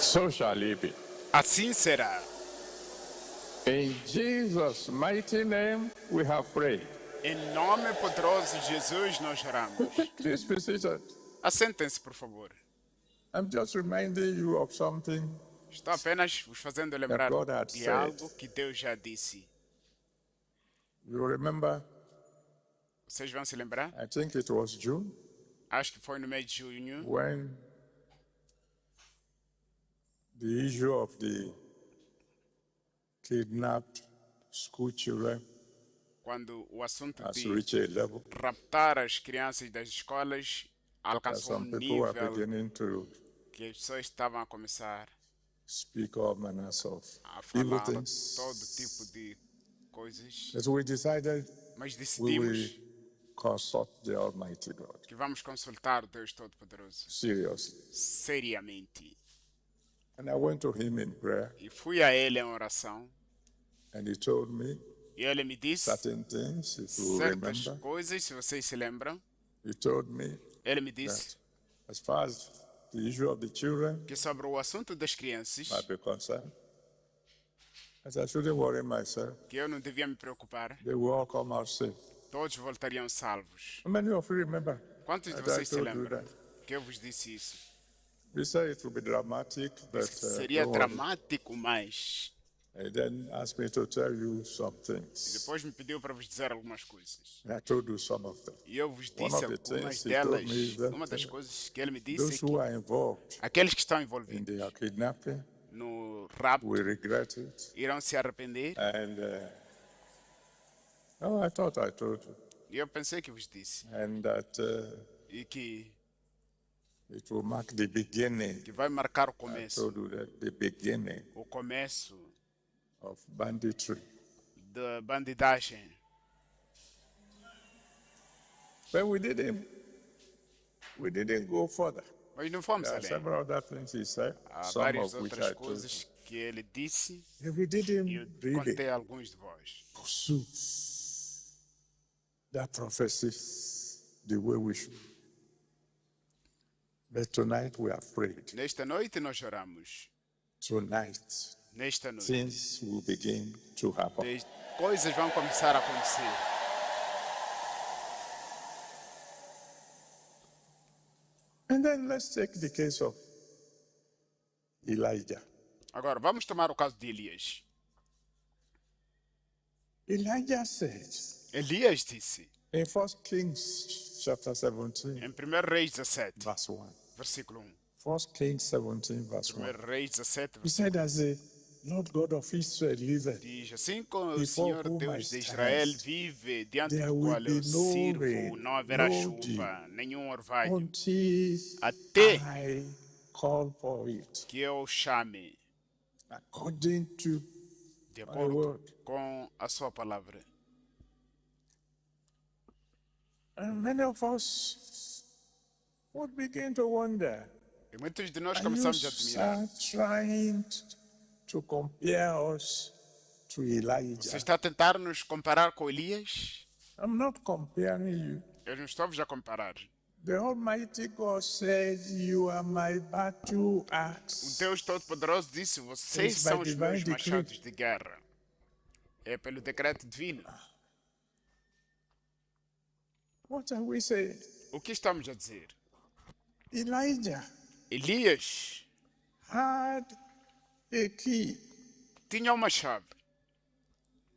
A: So shall it be.
B: Assim será.
A: In Jesus' mighty name, we have prayed.
B: Em nome poderoso de Jesus nós oramos.
A: Please be seated.
B: Assentem-se, por favor.
A: I'm just reminding you of something.
B: Estou apenas vos fazendo lembrar
A: God had
B: de
A: said.
B: algo que Deus já disse.
A: You remember,
B: Vocês vão se lembrar?
A: I think it was June,
B: Acho que foi no mês de junho,
A: when the issue of the kidnapped school children
B: quando o assunto
A: has
B: de
A: reached a level
B: raptar as crianças das escolas
A: that
B: alcançou
A: some
B: um
A: people are
B: nível
A: beginning to
B: que as pessoas estavam a começar
A: speak all manners of
B: a
A: evil
B: falar
A: things.
B: todo tipo de coisas.
A: As we decided
B: Mas
A: we will
B: decidimos
A: consult the Almighty God
B: que vamos consultar o Deus Todo-Poderoso
A: seriously.
B: seriamente.
A: And I went to him in prayer,
B: E fui a Ele em oração
A: and he told me
B: e Ele me disse
A: certain things, if you
B: certas
A: remember.
B: coisas, se vocês se lembram.
A: He told me
B: Ele me disse
A: that as far as the issue of the children
B: que sobre o assunto das crianças,
A: might be concerned, as I shouldn't worry myself,
B: que eu não devia me preocupar,
A: they will all come out safe.
B: todos voltariam salvos.
A: How many of you remember
B: Quantos de
A: that I
B: vocês se
A: told you
B: lembram
A: that?
B: que eu vos disse isso?
A: He said it will be dramatic, but
B: Seria
A: don't worry.
B: dramático, mas
A: He then asked me to tell you some things.
B: depois me pediu para vos dizer algumas coisas.
A: And I told you some of them.
B: E eu vos
A: One
B: disse
A: of the
B: algumas
A: things he told
B: delas.
A: me is that
B: Uma das coisas que ele me disse
A: those
B: é que
A: who are involved
B: aqueles que estão
A: in
B: envolvidos
A: the kidnapping
B: no rapto
A: will regret it.
B: irão se arrepender.
A: And oh, I thought I told you.
B: E eu pensei que vos disse.
A: And that
B: E que
A: it will mark the beginning.
B: vai marcar o
A: I
B: começo.
A: told you that the beginning
B: O começo
A: of banditry.
B: da bandidagem.
A: But we didn't go further.
B: Mas não fomos
A: There are
B: além.
A: several other things he said,
B: Há
A: some
B: várias
A: of which
B: outras
A: I told you.
B: coisas que ele disse
A: And we
B: e
A: didn't
B: eu
A: really
B: contei a alguns de vós.
A: pursue that prophecy the way we should. But tonight we are prayed.
B: Nesta noite nós oramos.
A: Tonight
B: Nesta noite.
A: things will begin to happen.
B: Coisas vão começar a acontecer.
A: And then let's take the case of Elijah.
B: Agora, vamos tomar o caso de Elias.
A: Elijah said
B: Elias disse,
A: in 1 Kings chapter 17,
B: em 1 Reis 17,
A: verse 1.
B: versículo 1.
A: 1 Kings 17, verse 1.
B: 1 Reis 17,
A: He said, as the Lord God of Israel liveth,
B: diz, assim como o
A: Before
B: Senhor
A: whom I
B: Deus de
A: stand,
B: Israel vive, diante
A: there
B: do
A: will
B: qual eu
A: be no
B: sirvo,
A: rain,
B: não haverá
A: no
B: chuva, nenhum orvalho,
A: until
B: até
A: I call for it,
B: que eu o chame,
A: according to
B: de
A: my
B: acordo
A: word.
B: com a sua palavra.
A: And many of us would begin to wonder,
B: E muitos de nós
A: are you
B: começamos a admirar.
A: trying to compare us to
B: Você
A: Elijah?
B: está a tentar nos comparar com Elias?
A: I'm not comparing you.
B: Eu não estou a comparar.
A: The Almighty God said, you are my battle
B: O
A: axe.
B: Deus Todo-Poderoso disse, vocês
A: It's by
B: são os
A: divine
B: meus
A: decree.
B: machados de guerra. É pelo decreto divino.
A: What are we saying?
B: O que estamos a dizer?
A: Elijah
B: Elias
A: had a key
B: tinha uma chave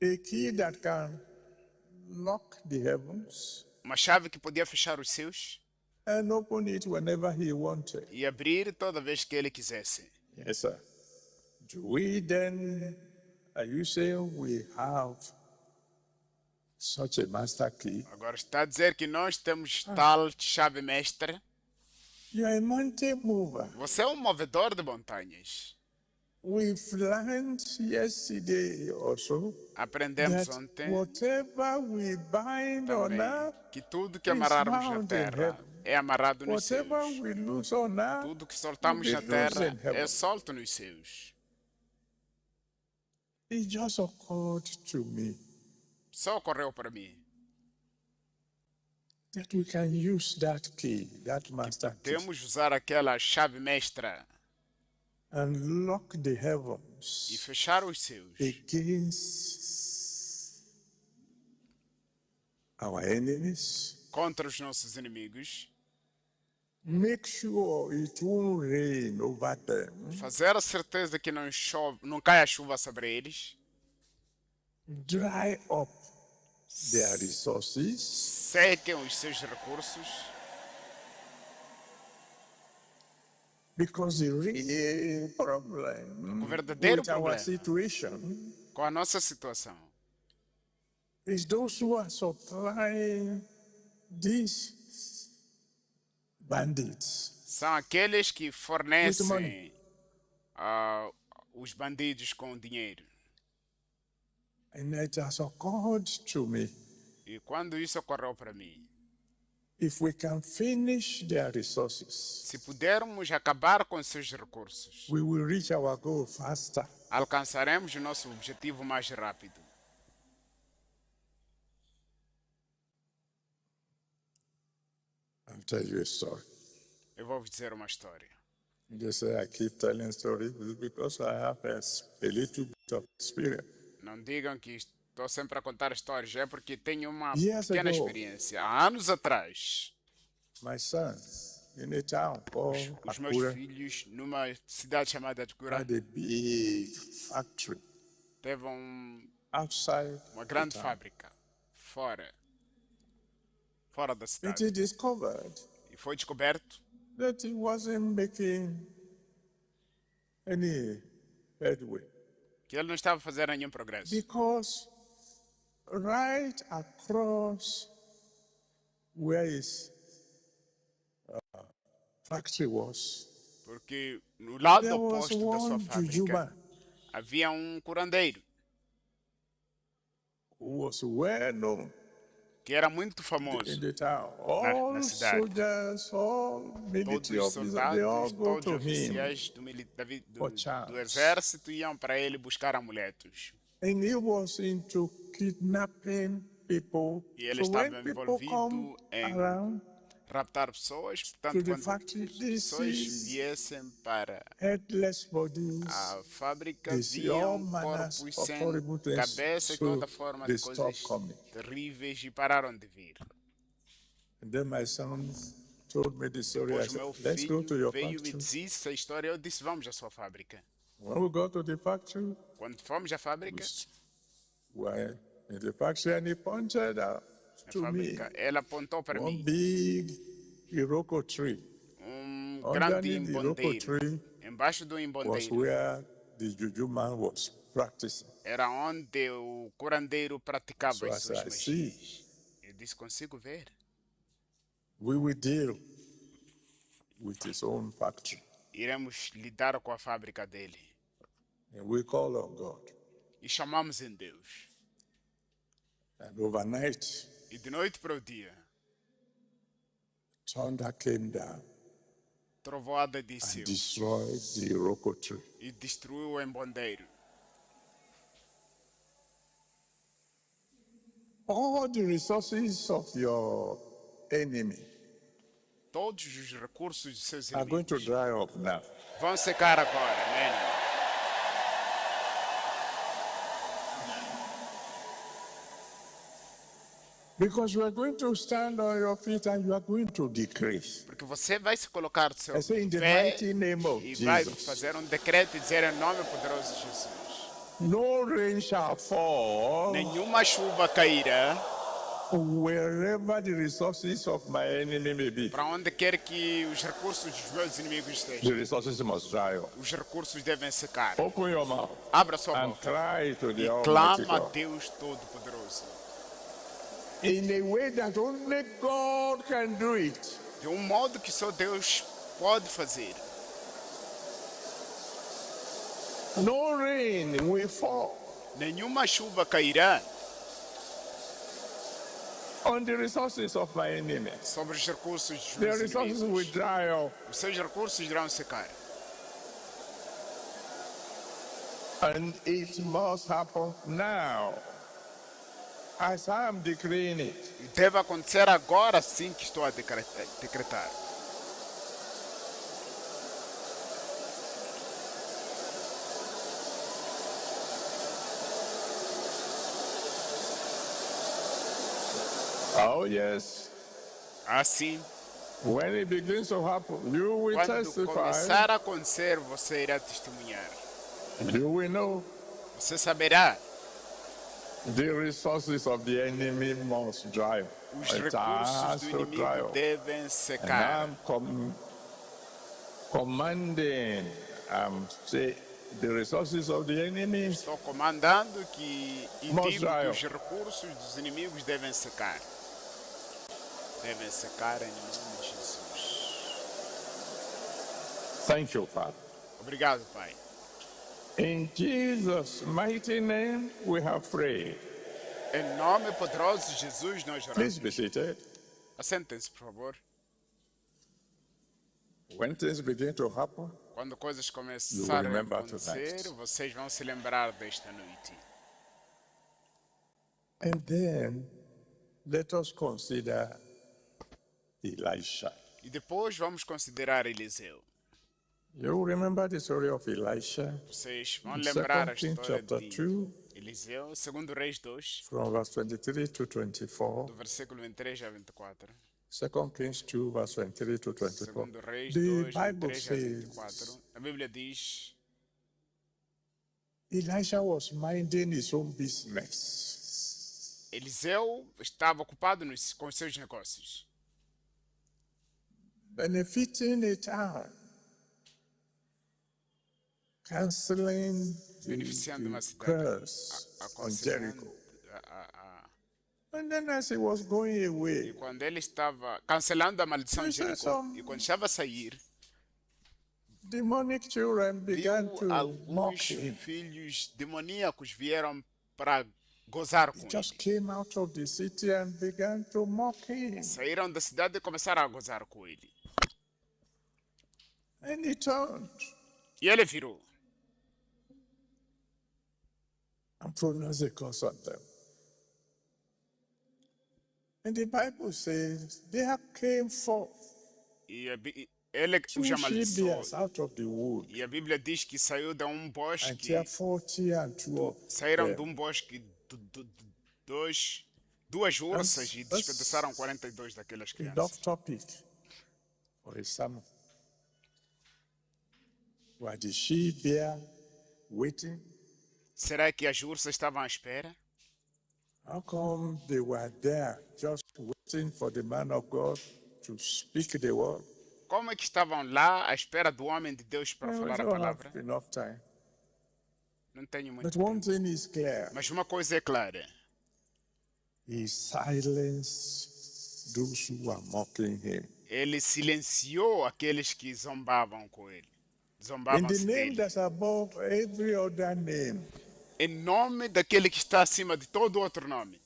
A: that can lock the heavens
B: que podia fechar os céus
A: and open it whenever he wanted.
B: e abrir toda vez que ele quisesse.
A: Yes, sir. Do we then, are you saying we have such a master key?
B: Agora está a dizer que nós temos tal chave mestra.
A: You are a mountain mover.
B: Você é um movedor de montanhas.
A: We've learned yesterday also
B: Aprendemos
A: that
B: ontem
A: whatever we bind on
B: também
A: earth
B: que tudo que
A: is
B: amarrarmos na
A: bound in
B: terra
A: heaven.
B: é amarrado nos
A: Whatever
B: céus.
A: we lose on earth,
B: Tudo que
A: will
B: soltamos
A: be
B: na
A: loose
B: terra
A: in
B: é
A: heaven.
B: solto nos céus.
A: It just occurred to me
B: Só ocorreu para mim.
A: that we can use that key, that master key,
B: Podemos usar aquela chave mestra
A: and lock the
B: e
A: heavens
B: fechar os céus
A: against our enemies.
B: contra os nossos inimigos.
A: Make sure it won't rain over them.
B: Fazer a certeza que não chove, não cai a chuva sobre eles.
A: Dry up their resources.
B: Sequem os seus recursos.
A: Because the real problem
B: O verdadeiro
A: with our
B: problema
A: situation
B: com a nossa situação
A: is those who are supplying these bandits.
B: são aqueles que
A: With
B: fornecem
A: money.
B: os bandidos com dinheiro.
A: And it has occurred to me,
B: E quando isso ocorreu para mim,
A: if we can finish their resources,
B: se pudermos acabar com seus recursos,
A: we will reach our goal faster.
B: alcançaremos o nosso objetivo mais rápido.
A: I'll tell you a story.
B: Eu vou vos dizer uma história.
A: They say I keep telling stories because I have a little bit of experience.
B: Não digam que estou sempre a contar histórias, é porque tenho uma
A: Years
B: pequena
A: ago.
B: experiência. Há anos atrás,
A: My sons in a town called
B: os meus
A: Akure
B: filhos, numa cidade chamada Adkura,
A: had a big factory
B: teve
A: outside
B: uma
A: the
B: grande
A: town.
B: fábrica fora da
A: It
B: cidade.
A: is discovered
B: E foi descoberto
A: that it wasn't making any headway
B: que ele não estava a fazer nenhum progresso.
A: because right across where his factory was,
B: Porque no lado
A: there was
B: oposto da sua
A: one
B: fábrica
A: Jujuman
B: havia curandeiro
A: who was well known
B: que era muito
A: in
B: famoso.
A: the town. All
B: cidade.
A: soldiers, all
B: Todos
A: military
B: os
A: officers, they all
B: soldados,
A: go
B: todos
A: to
B: os
A: him.
B: oficiais
A: for chance.
B: do exército iam para ele buscar amuletos.
A: And he was into kidnapping people.
B: E ele
A: So when
B: estava
A: people
B: envolvido
A: come
B: em
A: around
B: raptar pessoas,
A: to
B: portanto,
A: the
B: quando
A: factory,
B: as
A: they
B: pessoas
A: see
B: viessem para
A: headless bodies,
B: a fábrica,
A: they see all
B: viam
A: manners
B: corpos
A: of
B: sem
A: horrible things,
B: cabeça e
A: so
B: toda forma
A: they
B: de
A: stop
B: coisas
A: coming.
B: terríveis e pararam de vir.
A: And then my son told me the story. I
B: Depois
A: said,
B: meu
A: let's go to
B: filho
A: your
B: veio e me
A: factory.
B: disse essa história, eu disse, vamos à sua fábrica.
A: When we got to the factory,
B: Quando fomos à fábrica,
A: we were in the factory and he pointed out to me
B: ela apontou para
A: one
B: mim
A: big Iroko tree.
B: grande
A: Underneath the Iroko
B: embondeiro.
A: tree
B: Embaixo do
A: was
B: embondeiro
A: where the juju man was practicing.
B: era onde o curandeiro praticava
A: So I
B: as
A: said,
B: suas
A: I see.
B: magias. Eu disse, consigo ver.
A: We will deal with his own factory.
B: Iremos lidar com a fábrica dele.
A: And we call on God.
B: E chamamos em Deus.
A: And overnight,
B: E de noite para o dia,
A: thunder came down
B: trovoada
A: and
B: desceu
A: destroyed the Iroko tree.
B: e destruiu o embondeiro.
A: All the resources of your enemy
B: Todos os recursos dos seus
A: are going to
B: inimigos
A: dry up now.
B: vão secar agora, amém?
A: Because you are going to stand on your feet and you are going to decrease.
B: Porque você vai se colocar do seu
A: I say in the
B: pé
A: mighty name of
B: e vai
A: Jesus.
B: fazer decreto e dizer em nome poderoso de Jesus.
A: No rain shall fall
B: Nenhuma chuva cairá
A: wherever the resources of my enemy may be.
B: para onde quer que os recursos dos meus inimigos
A: The
B: estejam.
A: resources must dry up.
B: Os recursos devem secar.
A: Open your mouth
B: Abra sua
A: and
B: boca
A: cry to the
B: e
A: Almighty
B: clama a
A: God.
B: Deus Todo-Poderoso.
A: In a way that only God can do it.
B: De modo que só Deus pode fazer.
A: No rain will fall
B: Nenhuma chuva cairá
A: on the resources of my enemy.
B: sobre os recursos dos
A: The
B: meus
A: resources will
B: inimigos.
A: dry up,
B: Os seus recursos irão secar.
A: and it must happen now, as I am decreeing it.
B: E deve acontecer agora sim que estou a decretar.
A: Oh, yes.
B: Assim,
A: When it begins to happen, you will
B: quando
A: testify,
B: começar a acontecer, você irá testemunhar.
A: you will know
B: Você saberá.
A: the resources of the enemy must dry up.
B: Os
A: It
B: recursos
A: has
B: do
A: to dry
B: inimigo
A: up.
B: devem
A: And
B: secar.
A: I'm commanding, say, the resources of the enemies
B: Estou comandando que e
A: Must
B: digo
A: dry
B: que
A: up.
B: os recursos dos inimigos devem secar. Devem secar em nome de Jesus.
A: Thank you, Father.
B: Obrigado, Pai.
A: In Jesus' mighty name, we have prayed.
B: Em nome poderoso de Jesus, nós
A: Please
B: oramos.
A: be seated.
B: Assentem-se, por favor.
A: When things begin to happen,
B: Quando coisas começarem a
A: remember
B: acontecer,
A: tonight.
B: vocês vão se lembrar desta noite.
A: and then let us consider Elisha.
B: E depois vamos considerar Eliseu.
A: You remember the story of Elisha?
B: Vocês vão
A: In
B: lembrar a
A: 2 Kings
B: história
A: chapter
B: de
A: 2,
B: Eliseu, 2 Reis 2,
A: from verse 23 to 24.
B: do versículo 23 a 24.
A: 2 Kings 2, verse 23 to 24.
B: Segundo Reis
A: The
B: 2,
A: Bible
B: 23 a
A: says
B: 24. A Bíblia diz:
A: Elisha was minding his own business.
B: Eliseu estava ocupado com os seus negócios,
A: Benefiting a town, canceling
B: beneficiando uma
A: the
B: cidade,
A: curse on Jericho.
B: aconselhando.
A: And then as he was going
B: E
A: away,
B: quando ele estava cancelando a maldição de
A: He said
B: Jericó,
A: some-
B: e quando estava a sair,
A: demonic children began
B: viu
A: to mock
B: alguns
A: him.
B: filhos demoníacos vieram para gozar com
A: He just
B: ele.
A: came out of the city and began to mock him.
B: Saíram da cidade e começaram a gozar com ele.
A: And he turned
B: E ele virou
A: and pronounced a curse on them. And the Bible says there came forth
B: e ele
A: two
B: os amaldiçoou.
A: she-bears out of the wood,
B: E a Bíblia diz que saiu de um
A: and
B: bosque,
A: there are 40 and 2
B: saíram
A: of
B: de
A: them.
B: um bosque duas ursas e
A: That's-
B: despedaçaram 42 daquelas crianças.
A: Enough topic for a sermon. Were the she-bear waiting?
B: Será que as ursas estavam à espera?
A: How come they were there just waiting for the man of God to speak the word?
B: Como é que estavam lá à espera do homem de Deus para
A: Well, we
B: falar a
A: don't
B: palavra?
A: have enough time.
B: Não tenho muito
A: But one
B: tempo.
A: thing is clear.
B: Mas uma coisa é clara.
A: He silenced those who were mocking him.
B: Ele silenciou aqueles que zombavam com ele.
A: In the
B: Zombavam-se
A: name
B: dele.
A: that's above every other name,
B: Em nome daquele que está acima de todo outro nome.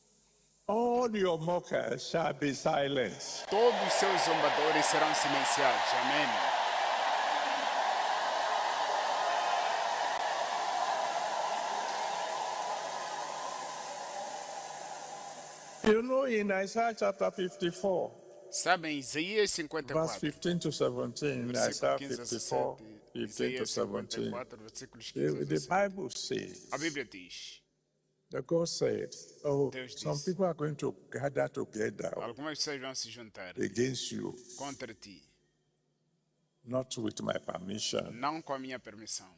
A: all your mockers shall be silenced.
B: Todos os seus zombadores serão silenciados. Amém.
A: You know, in Isaiah chapter 54,
B: Sabem, Isaías
A: verse
B: 54,
A: 15 to 17,
B: versículo
A: Isaiah
B: 15 a
A: 54,
B: 17,
A: 15 to
B: Isaías
A: 17,
B: 54, versículos 15 a
A: the
B: 17.
A: Bible says,
B: A Bíblia diz,
A: that God said, oh,
B: Deus
A: some
B: disse.
A: people are going to gather together
B: algumas pessoas vão se juntar
A: against you,
B: contra ti,
A: not with my permission.
B: não com a minha permissão.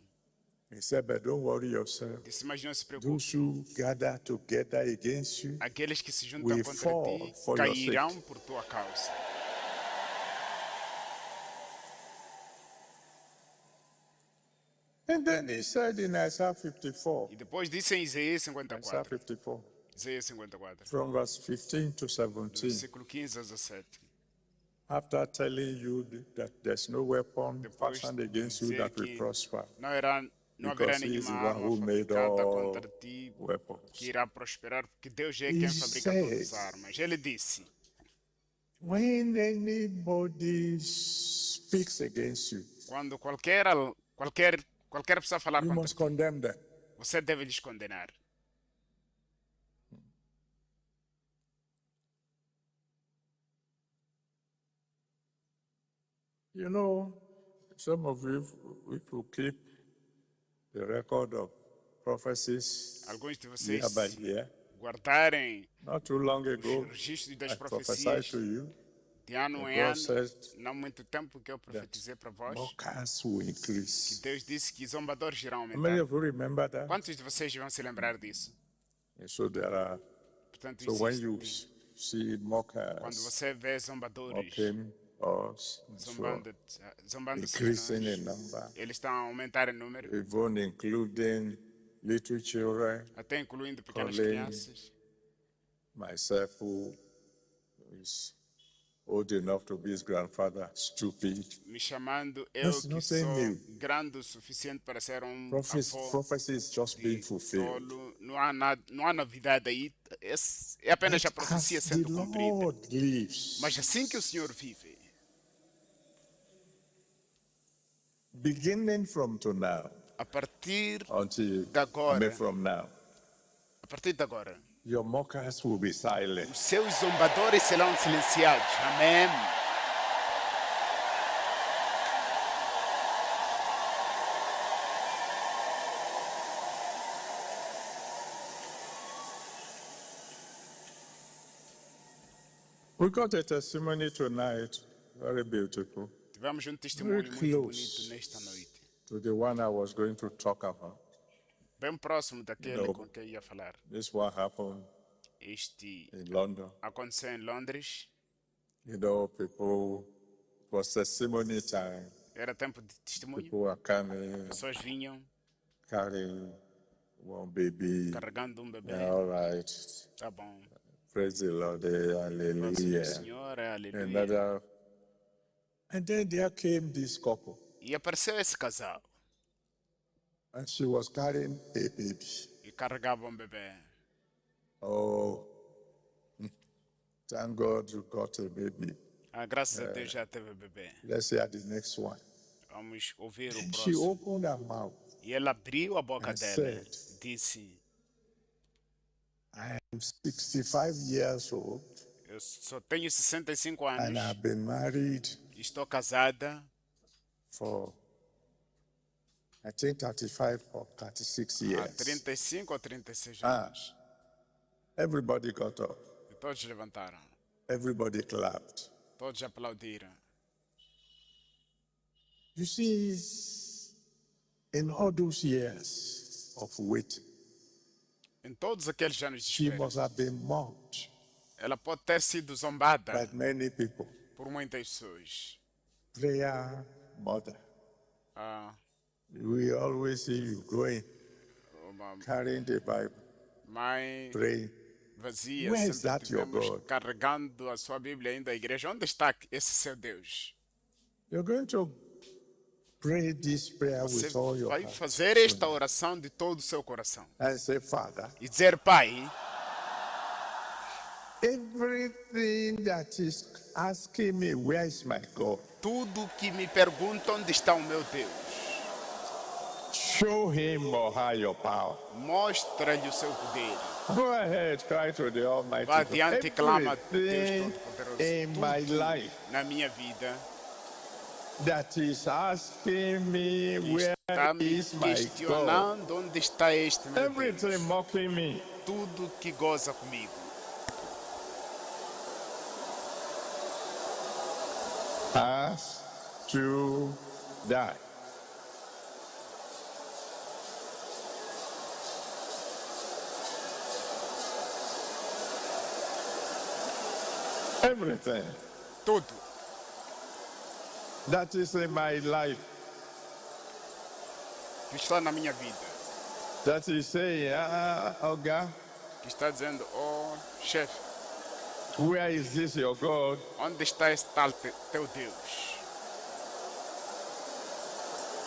A: He said, but don't worry yourself.
B: Disse, mas não se preocupe.
A: Those who gather together against you,
B: Aqueles que se juntam
A: will
B: contra
A: fall
B: ti
A: for your
B: cairão
A: sake.
B: por tua causa.
A: And then he said in Isaiah 54,
B: E depois disse em Isaías
A: Isaiah
B: 54,
A: 54,
B: Isaías 54,
A: from verse 15 to 17,
B: versículo 15 a 17.
A: after telling you that there's no weapon
B: Depois
A: fashioned against you
B: dizer
A: that will
B: que
A: prosper.
B: não irá não haverá
A: because He is
B: nenhuma
A: the one
B: arma
A: who made
B: fabricada
A: all
B: contra ti que
A: weapons.
B: irá prosperar, porque Deus é
A: He
B: quem fabrica todas as
A: says,
B: armas. Ele disse:
A: when anybody speaks against you,
B: quando qualquer pessoa falar
A: you
B: contra
A: must
B: ti,
A: condemn them.
B: você deve lhes condenar.
A: You know, some of you, if you keep the record of prophecies
B: Alguns de
A: year
B: vocês,
A: by
B: se
A: year,
B: guardarem
A: not too long
B: os
A: ago,
B: registros
A: I
B: das
A: prophesied
B: profecias
A: to you
B: de ano
A: that
B: em
A: God
B: ano,
A: said
B: não há muito tempo que eu
A: that
B: profetizei para vós,
A: mockers will
B: que
A: increase.
B: Deus disse que zombadores irão
A: How many
B: aumentar.
A: of you remember that?
B: Quantos de vocês vão se lembrar disso?
A: And so there are.
B: Portanto,
A: So when you
B: existe.
A: see
B: Quando
A: mockers
B: você vê zombadores
A: mocking us, and so on,
B: zombando-se de
A: increasing in
B: nós,
A: number,
B: eles estão a aumentar em número,
A: even including little children,
B: até incluindo pequenas
A: calling
B: crianças.
A: myself, who is old enough to be his grandfather, stupid.
B: Me chamando eu
A: That's
B: que
A: nothing
B: sou
A: new.
B: grande o suficiente para ser
A: Prophecy,
B: avô
A: prophecy is just being
B: de
A: fulfilled.
B: tolo. Não há novidade aí. É apenas a
A: But
B: profecia
A: as the
B: sendo cumprida.
A: Lord lives,
B: Mas assim que o Senhor vive,
A: beginning from to now,
B: a partir
A: until
B: de agora,
A: from now,
B: a partir de agora,
A: your mockers will be silent.
B: os seus zombadores serão silenciados. Amém.
A: We got a testimony tonight, very beautiful,
B: Tivemos um testemunho
A: Very
B: muito
A: close.
B: bonito nesta noite.
A: to the one I was going to talk about.
B: Bem próximo daquele
A: No.
B: com quem eu ia falar.
A: This one happened
B: Este
A: in London.
B: aconteceu em Londres.
A: You know, people, it was testimony time.
B: Era tempo de testemunho.
A: People were coming,
B: Pessoas vinham
A: carrying one baby.
B: carregando um bebê.
A: Yeah, all right.
B: Tá bom.
A: Praise the Lord.
B: Próximo
A: Hallelujah.
B: Senhor, aleluia.
A: Another. And then there came this couple,
B: E apareceu esse casal
A: and she was carrying a baby.
B: e carregava um bebê.
A: Oh, thank God you got a baby.
B: Graças a Deus já teve bebê.
A: Let's hear the next one.
B: Vamos ouvir o
A: And she
B: próximo.
A: opened her mouth.
B: E ela abriu a boca
A: and
B: dela.
A: said,
B: Disse:
A: I am 65 years old
B: eu só tenho 65
A: and
B: anos.
A: I've been married
B: Estou casada
A: for, I think, 35 or 36
B: há
A: years.
B: 35 ou 36
A: Ah.
B: anos.
A: Everybody got up.
B: E todos levantaram.
A: Everybody clapped.
B: Todos aplaudiram.
A: You see, in all those years of waiting,
B: Em todos aqueles anos de
A: she
B: espera,
A: must have been mocked
B: ela pode ter sido zombada
A: by many people.
B: por muitas pessoas.
A: Prayer mother.
B: Ah,
A: We always see you going,
B: uma
A: carrying the Bible,
B: mãe
A: praying.
B: vazia,
A: Where is
B: sempre
A: that your
B: tivemos
A: God?
B: carregando a sua Bíblia ainda à igreja. Onde está esse seu Deus?
A: You're going to pray this prayer
B: Você
A: with all your
B: vai
A: heart
B: fazer esta oração de todo o seu coração.
A: and say, Father,
B: E dizer: Pai,
A: everything that is asking me, where is my God?
B: tudo que me pergunta onde está o meu Deus,
A: Show him or her your power.
B: mostra-lhe o seu poder.
A: Go ahead, cry to the Almighty
B: Vá
A: God.
B: adiante e clama a Deus
A: Everything
B: Todo-Poderoso.
A: in my
B: Tudo
A: life
B: na minha vida
A: that is asking me, where
B: está me
A: is my God?
B: questionando onde está este meu Deus.
A: Everything mocking me.
B: Tudo que goza comigo
A: Has to die. Everything
B: tudo
A: that is in my life
B: que está na minha vida,
A: that is saying, Oga,
B: que está dizendo: oh chefe,
A: where is this your God?
B: onde está esse tal teu Deus?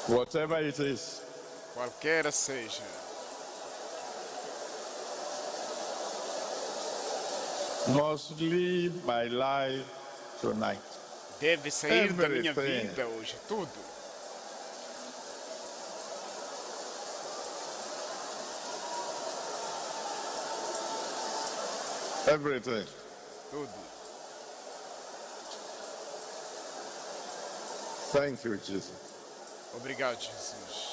A: Whatever it is,
B: qualquer seja,
A: must live my life tonight.
B: deve sair da minha
A: Everything.
B: vida hoje, tudo.
A: Everything.
B: Tudo.
A: Thank you, Jesus.
B: Obrigado, Jesus.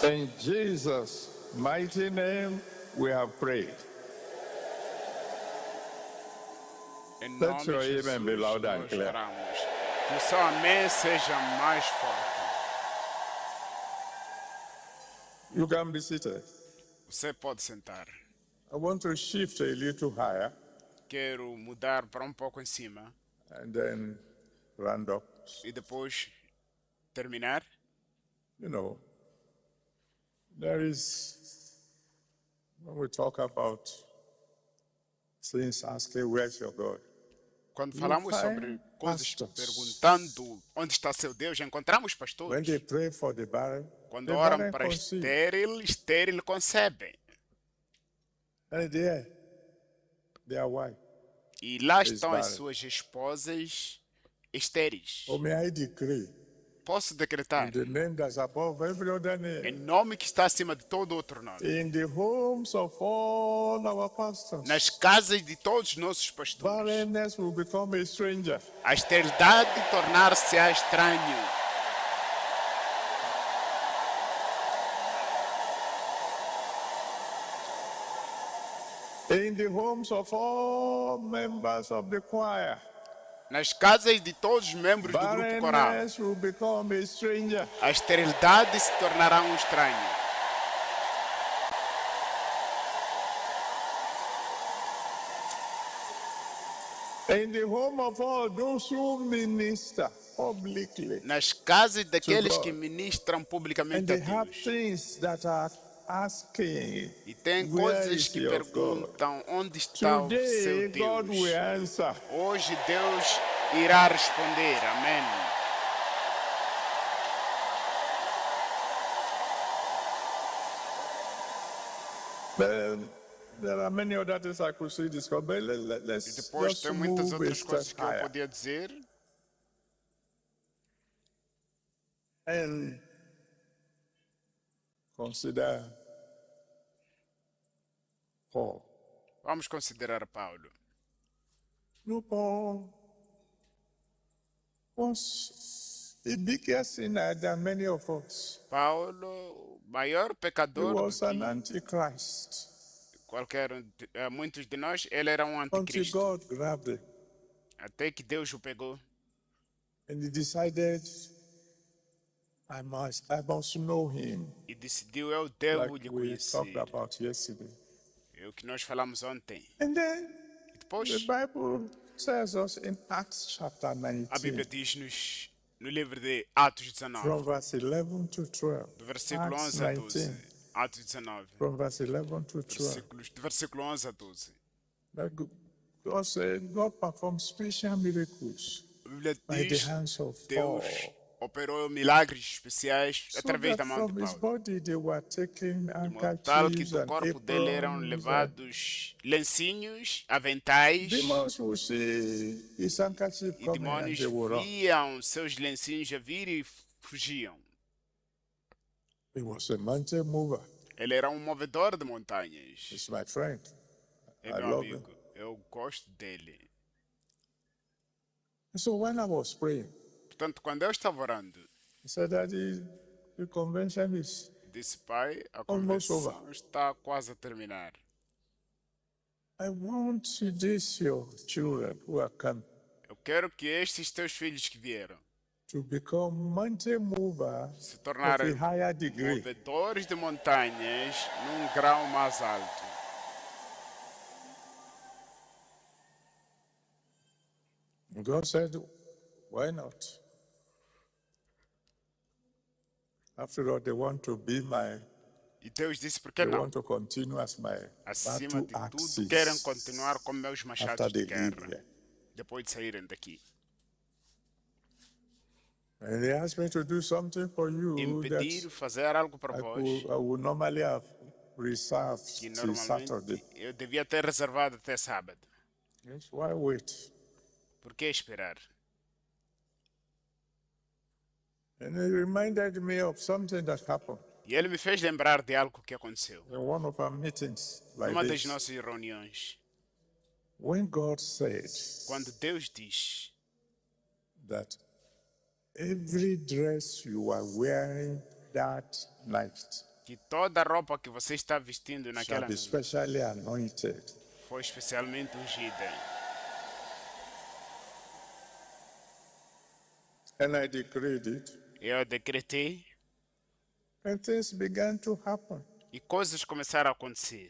A: In Jesus' mighty name, we have prayed.
B: Em
A: Let
B: nome
A: your
B: de Jesus,
A: amen be loud and
B: nós
A: clear.
B: oramos. Que o seu amém seja mais forte.
A: You can be seated.
B: Você pode sentar.
A: I want to shift a little higher
B: Quero mudar para um pouco em cima
A: and then round up.
B: e depois terminar.
A: You know, there is, when we talk about things asking, where's your God?
B: Quando
A: You
B: falamos
A: find
B: sobre coisas
A: pastors.
B: perguntando onde está seu Deus, encontramos
A: When
B: pastores.
A: they pray for the barren,
B: Quando
A: the
B: oram
A: barren
B: para
A: conceive.
B: estéril concebem.
A: And there, their wife.
B: E lá
A: Is
B: estão as
A: barren.
B: suas esposas estéreis.
A: Or may I decree,
B: Posso decretar,
A: in the name that's above every other
B: em
A: name,
B: nome que está acima de todo outro nome,
A: in the homes of all our pastors,
B: nas casas de todos os nossos pastores,
A: barrenness will become a stranger.
B: a esterilidade tornar-se-á estranho.
A: In the homes of all members of the choir,
B: Nas casas de todos os membros do grupo coral,
A: barrenness will become a stranger.
B: a esterilidade se tornará um estranho.
A: In the home of all those who minister publicly,
B: Nas casas daqueles
A: God.
B: que ministram
A: and
B: publicamente a
A: they have
B: Deus.
A: things that are asking,
B: E tem
A: where
B: coisas
A: is
B: que
A: your God?
B: perguntam onde está o
A: Today,
B: seu
A: God
B: Deus.
A: will answer.
B: Hoje Deus irá responder. Amém.
A: There are many other things I could say this, but
B: E
A: let's
B: depois
A: just
B: tem muitas
A: move a
B: outras coisas
A: step
B: que eu
A: higher.
B: podia dizer.
A: And consider Paul.
B: Vamos considerar Paulo.
A: No, Paul was a bigger sinner than many of us.
B: Paulo, maior
A: He
B: pecador
A: was
B: do
A: an
B: que
A: antichrist
B: muitos de nós. Ele era um
A: until
B: anticristo.
A: God grabbed him
B: Até que Deus o pegou.
A: and he decided, I must know him,
B: E decidiu, eu devo
A: like
B: lhe
A: we talked
B: conhecer.
A: about yesterday.
B: É o que nós falamos ontem.
A: And then
B: E depois,
A: the Bible tells us in Acts chapter
B: a
A: 19,
B: Bíblia diz-nos no livro de Atos 19,
A: from verse 11 to 12.
B: do versículo
A: Acts
B: 11 a 12.
A: 19,
B: Atos 19,
A: from verse 11 to 12.
B: do versículo 11 a 12.
A: That God said, God performed special miracles
B: A Bíblia
A: by the
B: diz
A: hands of
B: Deus
A: Paul.
B: operou milagres especiais
A: So
B: através
A: that
B: da mão de
A: from his
B: Paulo.
A: body they were taking
B: De modo tal que
A: handkerchiefs
B: do
A: and
B: corpo dele eram
A: aprons. And
B: levados lencinhos, aventais,
A: demons will see his handkerchief
B: e
A: coming and
B: demônios
A: they will run.
B: viam seus lencinhos a vir e fugiam.
A: He was a mountain mover.
B: Ele era um movedor de montanhas.
A: He's my friend.
B: É
A: I
B: meu
A: love him.
B: amigo. Eu gosto dele.
A: So when I was praying,
B: Portanto, quando eu estava orando,
A: he said that the convention is
B: disse, pai, a
A: Almost
B: convenção está quase a terminar.
A: I want these your children who are coming
B: Eu quero que estes teus filhos que vieram
A: to become mountain movers
B: se
A: of
B: tornarem
A: a higher degree.
B: movedores de montanhas num grau mais alto.
A: And God said, why not? After all, they want to be my
B: E Deus disse, por que
A: They
B: não?
A: want to continue as my
B: Acima
A: battle
B: de tudo, querem
A: axes
B: continuar com meus machados
A: after
B: de
A: they leave
B: guerra,
A: here.
B: depois de saírem daqui.
A: And they asked me to do something for
B: E me
A: you that
B: pediram fazer algo para vós,
A: I would normally have reserved
B: que
A: till Saturday.
B: normalmente eu devia ter reservado até sábado.
A: Yes, why wait?
B: Por que esperar?
A: And it reminded me of something that happened
B: E ele me fez lembrar de algo que aconteceu.
A: in one of our meetings like
B: Numa das
A: this.
B: nossas reuniões,
A: When God said
B: quando Deus diz
A: that every dress you are wearing that night
B: que toda a roupa que você está vestindo
A: shall
B: naquela
A: be
B: noite
A: specially anointed.
B: foi especialmente ungida.
A: And I decreed it,
B: Eu decretei
A: and things began to happen.
B: e coisas começaram a acontecer.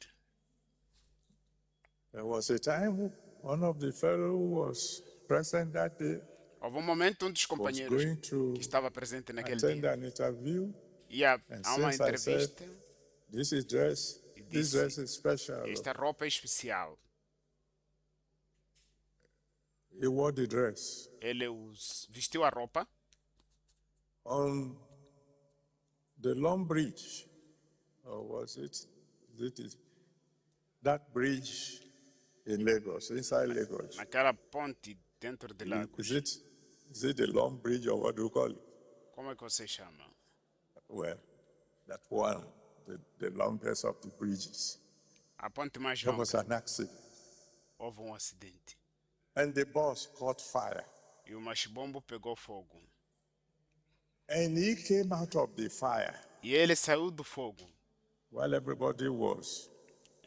A: There was a time one of the fellows who was present that day
B: Houve momento dos
A: was
B: companheiros
A: going to
B: que estava presente naquele
A: attend
B: dia
A: an interview,
B: ia
A: and
B: a uma
A: since I said,
B: entrevista.
A: this this
B: disse,
A: dress is special.
B: Esta roupa é especial.
A: He wore the dress.
B: Ele vestiu a roupa
A: On the Long Bridge, or was it? That bridge in Lagos, inside Lagos.
B: naquela ponte dentro de Lagos.
A: Is it the Long Bridge or what do you call it?
B: Como é que você chama?
A: Well, that one, the longest of the bridges.
B: A ponte mais
A: There
B: longa.
A: was an accident,
B: Houve acidente.
A: and the bus caught fire.
B: E o machibombo pegou fogo.
A: And he came out of the fire
B: E ele saiu do fogo.
A: while everybody was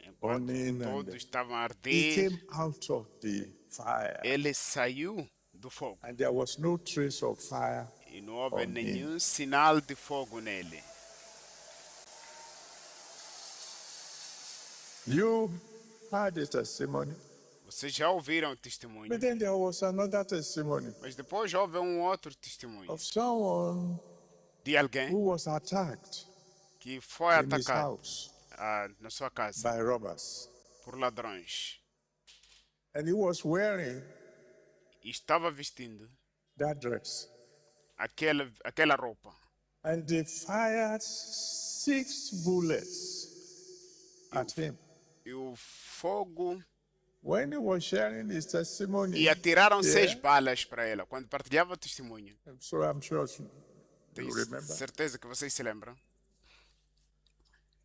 B: Enquanto
A: burning.
B: todos
A: And
B: estavam a
A: he
B: arder,
A: came out of the fire,
B: ele saiu do fogo.
A: and there was no trace of fire.
B: E não houve
A: on him.
B: nenhum sinal de fogo nele.
A: You heard the testimony,
B: Vocês já ouviram o testemunho.
A: but then there was another testimony
B: Mas depois houve outro testemunho
A: of someone
B: de alguém
A: who was attacked
B: que foi
A: in his
B: atacado
A: house
B: na sua casa
A: by robbers,
B: por ladrões.
A: and he was wearing
B: E estava vestindo
A: that dress,
B: aquela roupa.
A: and they fired 6 bullets at him.
B: E o fogo.
A: When he was sharing his testimony,
B: E atiraram 6
A: yeah,
B: balas para ela. Quando partilhava o testemunho.
A: so I'm sure you
B: Tenho
A: remember.
B: certeza que vocês se lembram.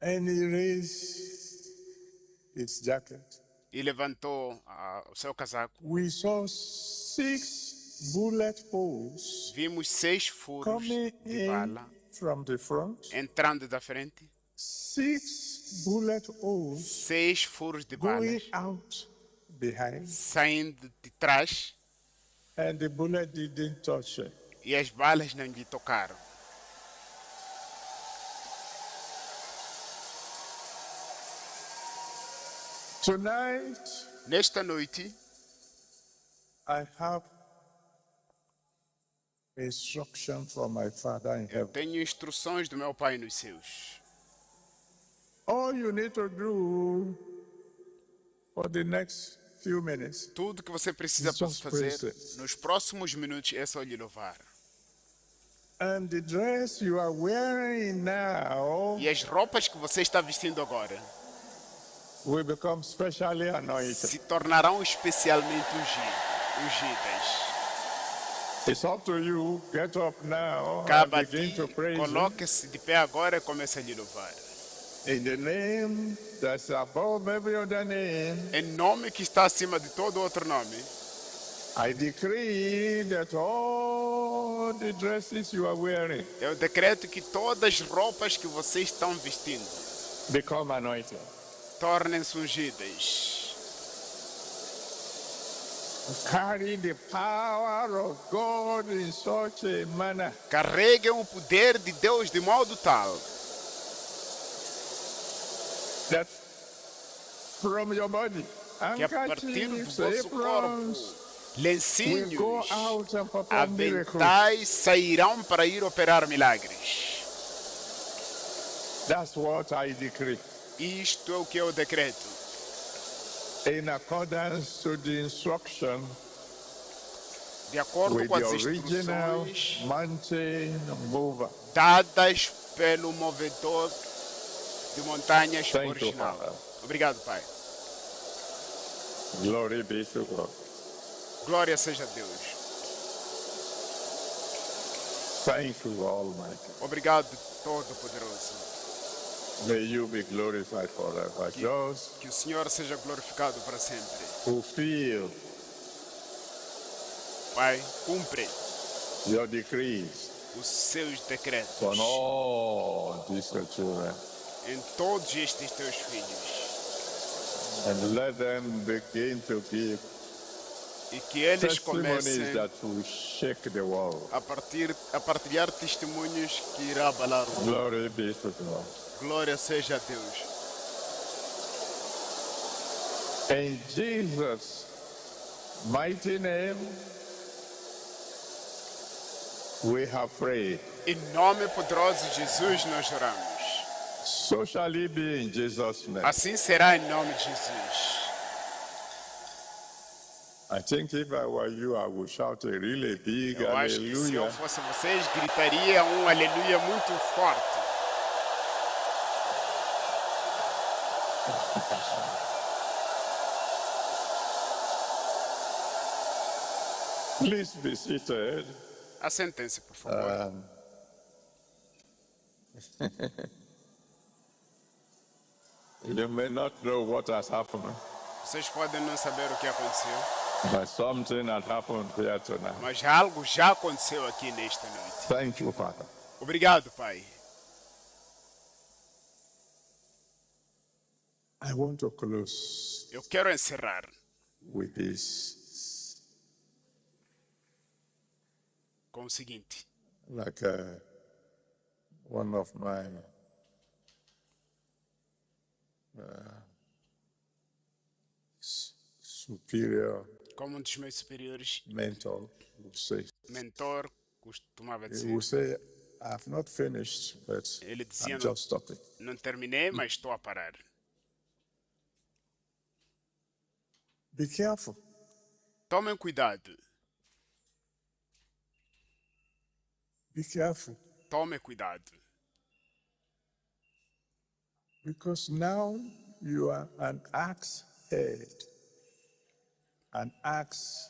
A: And he raised his jacket.
B: E levantou o seu casaco.
A: We saw 6 bullet holes
B: Vimos 6 furos
A: coming
B: de
A: in
B: bala
A: from the front,
B: entrando da frente.
A: 6 bullet holes
B: 6 furos de
A: going
B: balas
A: out behind,
B: saindo de trás.
A: and the bullet didn't touch him.
B: E as balas não lhe tocaram.
A: Tonight,
B: Nesta noite,
A: I have instruction from my Father in heaven.
B: tenho instruções do meu Pai nos céus.
A: All you need to do for the next few minutes
B: Tudo que você precisa
A: Just
B: fazer
A: praise it.
B: nos próximos minutos é só lhe louvar.
A: and the dress you are wearing now
B: E as roupas que você está vestindo agora
A: will become specially anointed.
B: se tornarão especialmente ungidas.
A: It's up to you. Get up now
B: Cabe
A: and
B: a ti,
A: begin to praise Him.
B: coloque-se de pé agora e comece a lhe louvar.
A: In the name that's above every other name,
B: Em nome que está acima de todo outro nome,
A: I decree that all the dresses you are wearing
B: eu decreto que todas as roupas que vocês estão vestindo
A: become anointed.
B: tornem-se ungidas.
A: Carry the power of God in such a manner
B: Carreguem o poder de Deus de modo tal
A: that from your body,
B: que a partir do
A: handkerchiefs,
B: vosso corpo,
A: aprons, will go
B: lencinhos,
A: out and perform miracles.
B: aventais sairão para ir operar milagres.
A: That's what I decree.
B: Isto é o que eu decreto.
A: In accordance to the instruction
B: De acordo
A: with
B: com
A: the
B: as
A: original
B: instruções
A: mountain mover.
B: dadas pelo movedor de montanhas
A: Thank you,
B: original.
A: Father.
B: Obrigado, Pai.
A: Glory be to God.
B: Glória seja a Deus.
A: Thank you, Almighty.
B: Obrigado, Todo-Poderoso.
A: May you be glorified forever. Just
B: Que o Senhor seja glorificado para sempre.
A: fulfill
B: Pai, cumpre
A: your decrees
B: os seus decretos
A: on all these your children,
B: em todos estes teus filhos
A: and let them begin to give
B: e que eles
A: testimonies
B: comecem
A: that will shake the world.
B: a partilhar testemunhos que irá abalar o mundo.
A: Glory be to God.
B: Glória seja a Deus.
A: In Jesus' mighty name, we have prayed.
B: Em nome poderoso de Jesus nós oramos.
A: So shall it be in Jesus' name.
B: Assim será em nome de Jesus.
A: I think if I were you, I would shout a really big
B: Eu acho que se eu
A: hallelujah.
B: fosse vocês, gritaria um aleluia muito forte.
A: Please be seated.
B: Assentem-se, por favor.
A: You may not know what has happened,
B: Vocês podem não saber o que aconteceu,
A: but something had happened here tonight.
B: mas algo já aconteceu aqui nesta noite.
A: Thank you, Father.
B: Obrigado, Pai.
A: I want to close
B: Eu quero encerrar
A: with this,
B: com o seguinte.
A: like one of my superior
B: Como um dos meus superiores,
A: mentor would say.
B: mentor, costumava
A: He
B: dizer.
A: would say, I've not finished, but
B: Ele dizia,
A: I'm just stopping.
B: não terminei, mas estou a parar.
A: Be careful.
B: Tomem cuidado.
A: Be careful.
B: Tomem cuidado.
A: Because now you are an axe head. An axe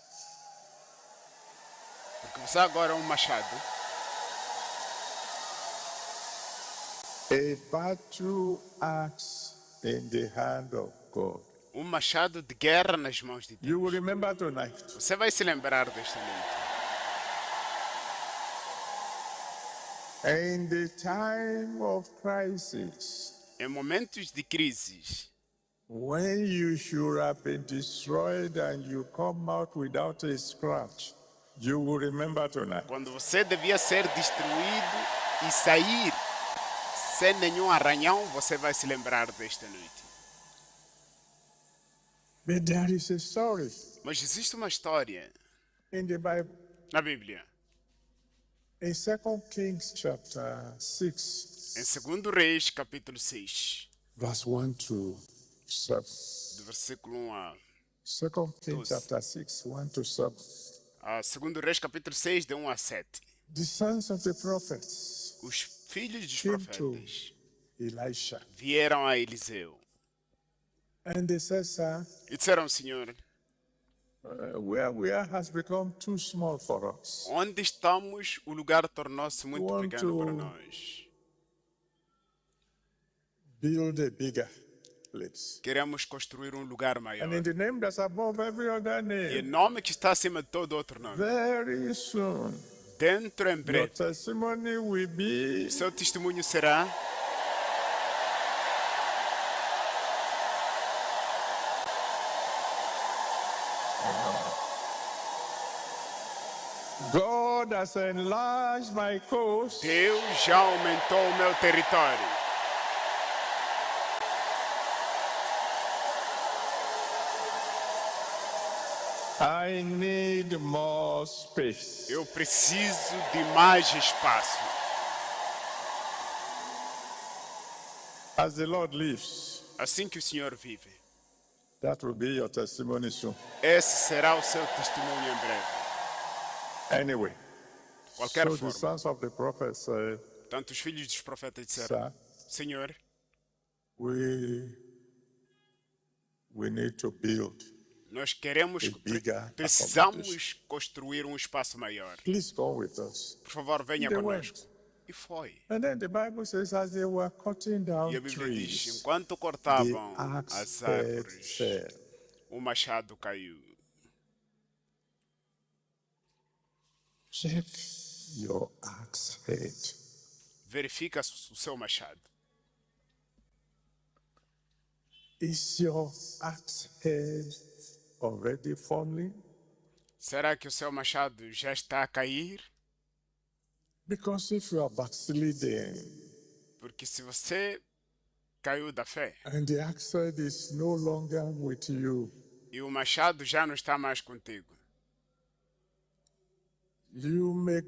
B: Porque você agora é um machado.
A: a battle axe in the hand of God.
B: Um machado de guerra nas mãos de Deus.
A: You will remember tonight.
B: Você vai se lembrar desta noite.
A: In the time of crisis,
B: Em momentos de crises,
A: when you should have been destroyed and you come out without a scratch, you will remember tonight.
B: quando você devia ser destruído e sair sem nenhum arranhão, você vai se lembrar desta noite.
A: But there is a story
B: Mas existe uma história
A: in the Bible,
B: na Bíblia,
A: in 2 Kings chapter 6,
B: em 2 Reis, capítulo 6,
A: verse 1 to 7.
B: do versículo 1 a
A: 2 Kings
B: 12.
A: chapter 6, 1 to 7.
B: 2 Reis, capítulo 6, de 1 a 7.
A: The sons of the prophets
B: Os filhos dos
A: came to
B: profetas
A: Elisha.
B: vieram a Eliseu
A: And they said, Sir,
B: e disseram, Senhor,
A: where we are has become too small for us.
B: onde estamos, o lugar tornou-se muito
A: Want
B: pequeno para
A: to-
B: nós.
A: Build a bigger place.
B: Queremos construir um lugar maior.
A: And in the name that's above every other
B: E em
A: name,
B: nome que está acima de todo outro nome.
A: very soon,
B: Dentro em
A: your
B: breve,
A: testimony will be
B: seu testemunho será
A: God has enlarged my coast.
B: Deus já aumentou o meu território.
A: I need more space.
B: Eu preciso de mais espaço.
A: As the Lord lives,
B: Assim que o Senhor vive,
A: that will be your testimony soon.
B: esse será o seu testemunho em breve.
A: Anyway,
B: Qualquer
A: so the
B: forma.
A: sons of the prophets said,
B: Tanto os filhos dos profetas disseram:
A: Sir,
B: Senhor,
A: we need to build.
B: nós queremos,
A: A bigger
B: precisamos construir um espaço maior.
A: Please go with us.
B: Por favor, venha
A: They
B: conosco.
A: went.
B: E foi.
A: And then the Bible says, as they were cutting
B: E
A: down
B: a Bíblia diz:
A: trees,
B: enquanto
A: the
B: cortavam
A: axe
B: as
A: head
B: árvores,
A: fell.
B: o machado caiu.
A: Check your axe head.
B: Verifica o seu machado.
A: Is your axe head already falling?
B: Será que o seu machado já está a cair?
A: Because if you are backsliding
B: Porque se você caiu da fé
A: and the axe head is no longer with you,
B: e o machado já não está mais contigo,
A: you may